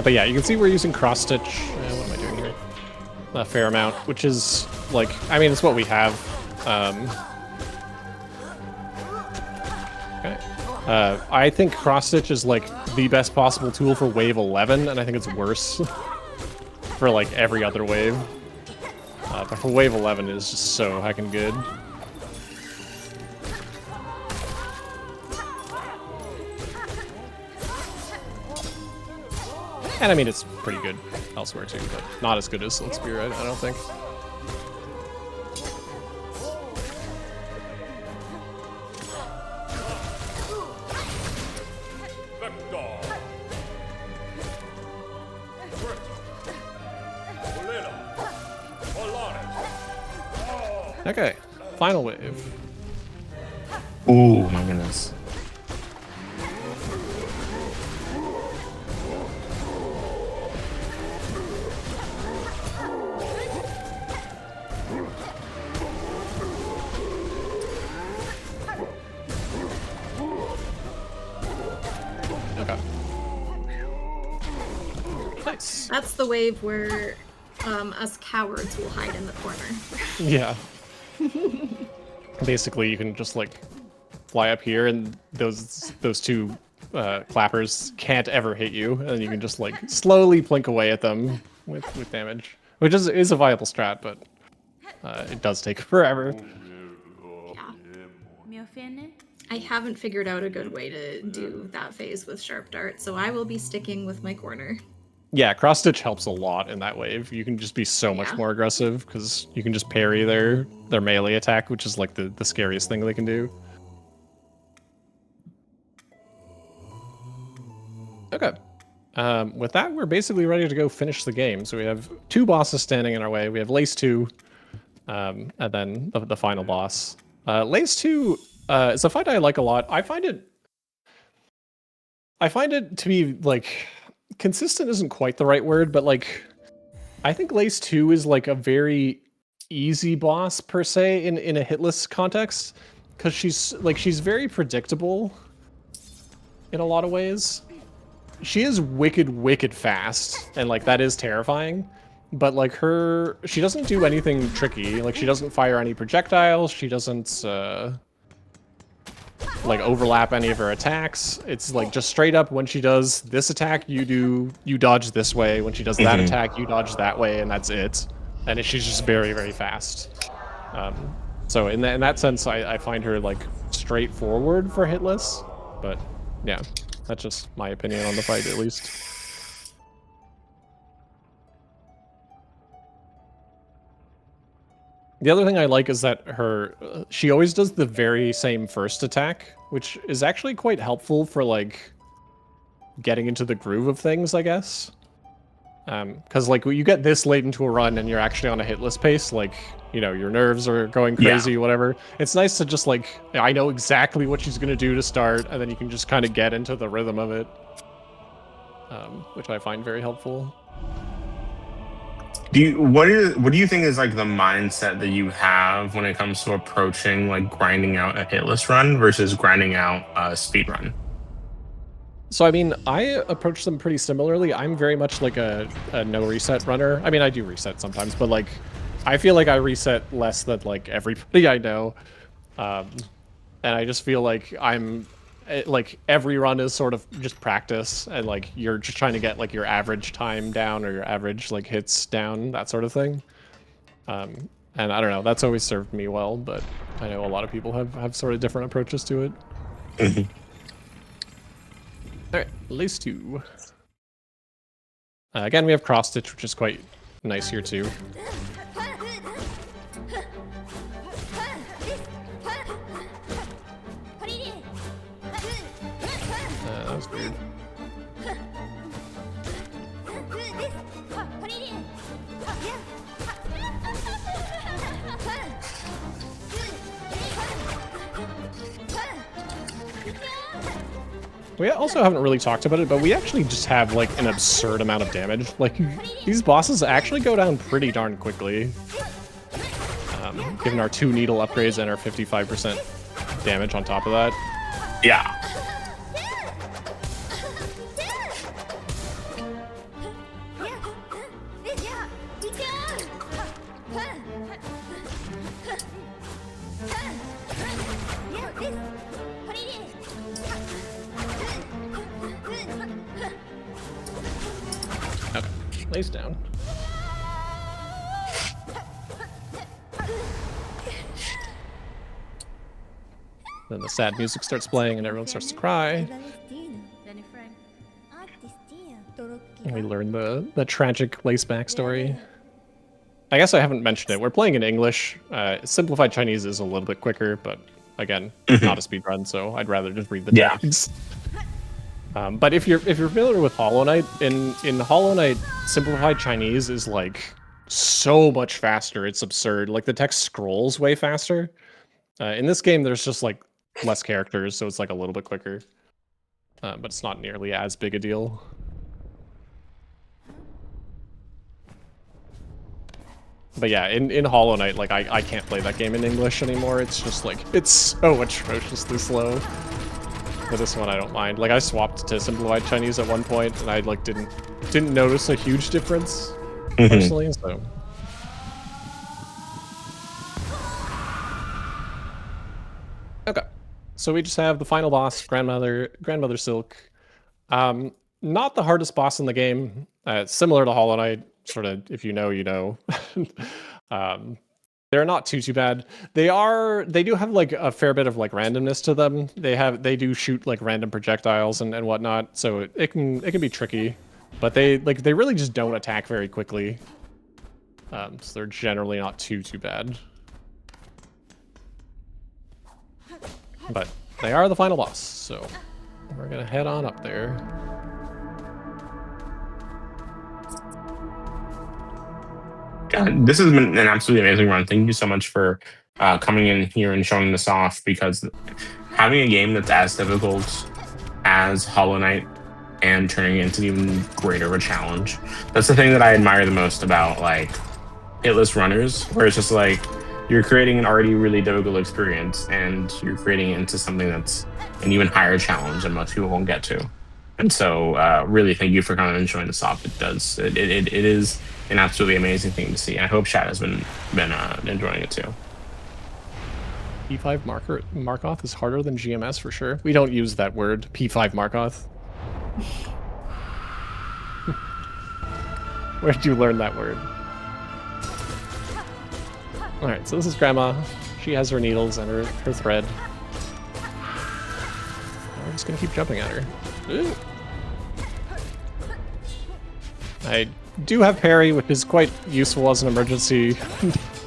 But yeah, you can see we're using cross stitch. What am I doing here? A fair amount, which is like, I mean, it's what we have. Okay. I think cross stitch is like the best possible tool for wave 11, and I think it's worse for like every other wave. But for wave 11, it is just so heckin' good. And I mean, it's pretty good elsewhere too, but not as good as Silk Spear, I don't think. Okay, final wave. Ooh, my goodness. Okay. Nice. That's the wave where us cowards will hide in the corner. Yeah. Basically, you can just like fly up here, and those two clappers can't ever hit you, and you can just like slowly plink away at them with damage, which is a viable strat, but it does take forever. Yeah. I haven't figured out a good way to do that phase with Sharp Dart, so I will be sticking with my corner. Yeah, cross stitch helps a lot in that wave. You can just be so much more aggressive because you can just parry their melee attack, which is like the scariest thing they can do. Okay. With that, we're basically ready to go finish the game. So we have 2 bosses standing in our way. We have Lace 2, and then the final boss. Lace 2 is a fight I like a lot. I find it to be like consistent isn't quite the right word, but like I think Lace 2 is like a very easy boss per se in a hitless context because she's very predictable in a lot of ways. She is wicked fast, and like that is terrifying. But like she doesn't do anything tricky. Like she doesn't fire any projectiles. She doesn't like overlap any of her attacks. It's like just straight up when she does this attack, you dodge this way. When she does that attack, you dodge that way, and that's it. And she's just very fast. So in that sense, I find her like straightforward for hitless. But yeah. That's just my opinion on the fight, at least. The other thing I like is that she always does the very same first attack, which is actually quite helpful for, like, getting into the groove of things, I guess. Because, like, you get this late into a run and you're actually on a hitless pace, like, you know, your nerves are going crazy, whatever. It's nice to just, like, I know exactly what she's going to do to start, and then you can just kind of get into the rhythm of it, which I find very helpful. What do you think is like the mindset that you have when it comes to approaching like grinding out a hitless run versus grinding out a speed run? So, I mean, I approach them pretty similarly. I'm very much like a no reset runner. I mean, I do reset sometimes, but like, I feel like I reset less than like everybody I know. And I just feel like like every run is sort of just practice, and like you're just trying to get like your average time down or your average like hits down, that sort of thing. And I don't know, that's always served me well, but I know a lot of people have sort of different approaches to it. All right, Lace 2. Again, we have cross stitch, which is quite nice here too. That was weird. We also haven't really talked about it, but we actually just have like an absurd amount of damage. Like, these bosses actually go down pretty darn quickly. Given our 2 needle upgrades and our 55% damage on top of that. Yeah. Okay, Lace down. Then the sad music starts playing and everyone starts to cry. And we learn the tragic Lace backstory. I guess I haven't mentioned it. We're playing in English. Simplified Chinese is a little bit quicker, but again, not a speedrun, so I'd rather just read the text. But if you're familiar with Hollow Knight, in Hollow Knight, Simplified Chinese is like so much faster. It's absurd. Like the text scrolls way faster. In this game, there's just like less characters, so it's like a little bit quicker. But it's not nearly as big a deal. But yeah, in Hollow Knight, like I can't play that game in English anymore. It's just like, it's so atrociously slow. But this one I don't mind. Like I swapped to Simplified Chinese at one point, and I like didn't notice a huge difference personally. So okay, so we just have the final boss, Grandmother Silk. Not the hardest boss in the game. Similar to Hollow Knight, sort of. If you know, you know. They're not too bad. They do have like a fair bit of like randomness to them. They do shoot like random projectiles and whatnot, so it can be tricky. But they really just don't attack very quickly. So they're generally not too bad. But they are the final boss, so we're gonna head on up there. God, this has been an absolutely amazing run. Thank you so much for coming in here and showing this off, because having a game that's as difficult as Hollow Knight and turning it into even greater of a challenge, that's the thing that I admire the most about like hitless runners, where it's just like you're creating an already really difficult experience and you're creating it into something that's an even higher challenge than most people won't get to. And so really thank you for coming and showing this off. It is an absolutely amazing thing to see. And I hope chat has been enjoying it too. P5 Markoth is harder than GMS for sure. We don't use that word, P5 Markoth. Where did you learn that word? Alright, so this is Grandma. She has her needles and her thread. We're just gonna keep jumping at her. Ooh. I do have parry, which is quite useful as an emergency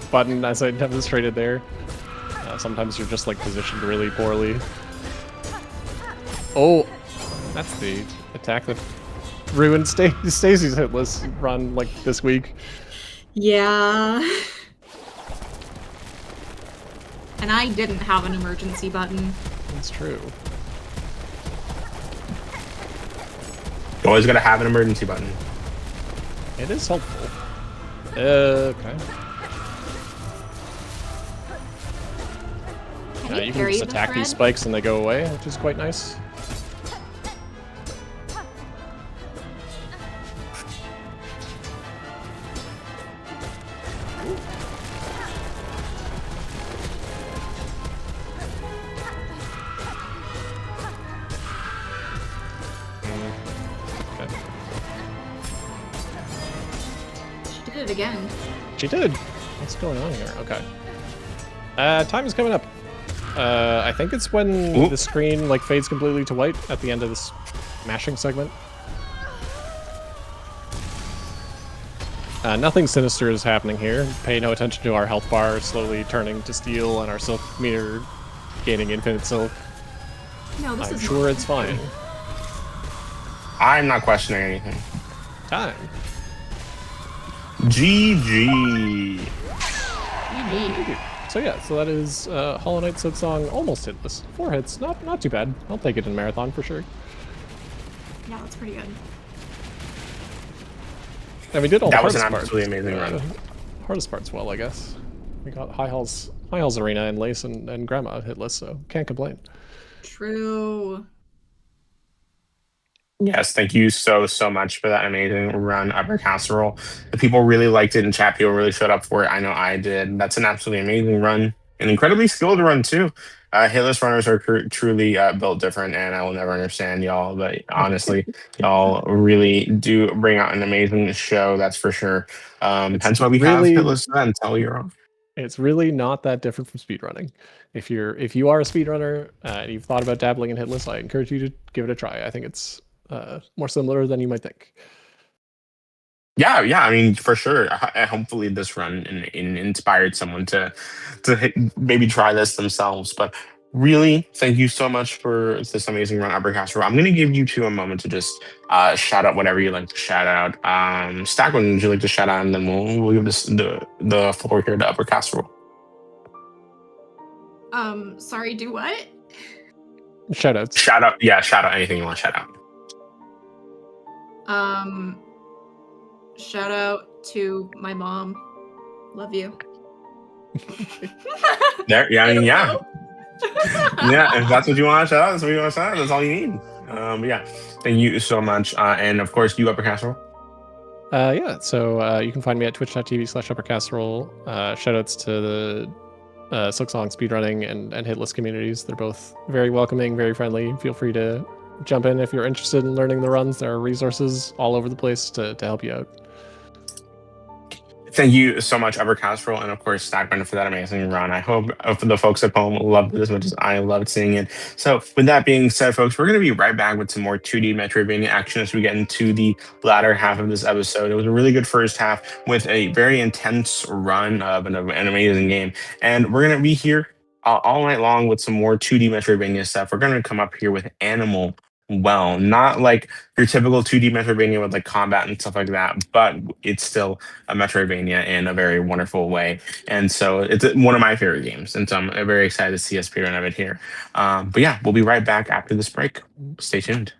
button, as I demonstrated there. Sometimes you're just like positioned really poorly. Oh, that's the attack that ruined Stacy's hitless run like this week. Yeah. And I didn't have an emergency button. That's true. You always got to have an emergency button. It is helpful. Okay. You can just attack these spikes and they go away, which is quite nice. Okay. She did it again. She did. What's going on here? Okay. Time is coming up. I think it's when the screen like fades completely to white at the end of this mashing segment. Nothing sinister is happening here. Pay no attention to our health bar slowly turning to steel and our silk meter gaining infinite silk. No, this I'm is sure it's fine. I'm not questioning anything. Time. GG. So yeah, so that is Hollow Knight Silksong almost hitless. 4 hits, not too bad. I'll take it in marathon for sure. Yeah, that's pretty good. And we did all That the was an hardest parts. absolutely amazing run. Hardest parts well, I guess. We got High Halls Arena and Lace and Grandma hitless, so can't complain. True. Yes, thank you so much for that amazing run, Upper Casserole. The people really liked it in chat. People really showed up for it. I know I did. That's an absolutely amazing run. An incredibly skilled run, too. Hitless runners are truly built different, and I will never understand y'all. But honestly, y'all really do bring out an amazing show, that's for sure. Hence why we have Hitless events all year long. It's really not that different from speedrunning. If you are a speedrunner and you've thought about dabbling in hitless, I encourage you to give it a try. I think it's more similar than you might think. Yeah. I mean, for sure. Hopefully, this run inspired someone to maybe try this themselves. But really, thank you so much for this amazing run, Uppercaster. I'm going to give you two a moment to just shout out whatever you like to shout out. Stackwin, would you like to shout out, and then we'll give this the floor here to Uppercaster. Sorry, do what? Shout out. Shout out. Yeah, shout out anything you want to shout out. Shout out to my mom. Love you. There, yeah, I mean, yeah. Yeah, if that's what you want to shout out, that's what you want to shout out. That's all you need. Yeah, thank you so much. And of course, you, Upper Casserole. Yeah, so you can find me at twitch.tv/uppercasserole. Shoutouts to the Silksong speedrunning and hitless communities. They're both very welcoming, very friendly. Feel free to jump in if you're interested in learning the runs. There are resources all over the place to help you out. Thank you so much, Evercasserole, and of course, Stackbender for that amazing run. I hope the folks at home loved it as much as I loved seeing it. So, with that being said, folks, we're going to be right back with some more 2D Metroidvania action as we get into the latter half of this episode. It was a really good first half with a very intense run of an amazing game, and we're going to be here all night long with some more 2D Metroidvania stuff. We're going to come up here with Animal Well, not like your typical 2D Metroidvania with like combat and stuff like that, but it's still a Metroidvania in a very wonderful way. And so it's one of my favorite games. And so I'm very excited to see a speedrun of it here. But yeah, we'll be right back after this break. Stay tuned.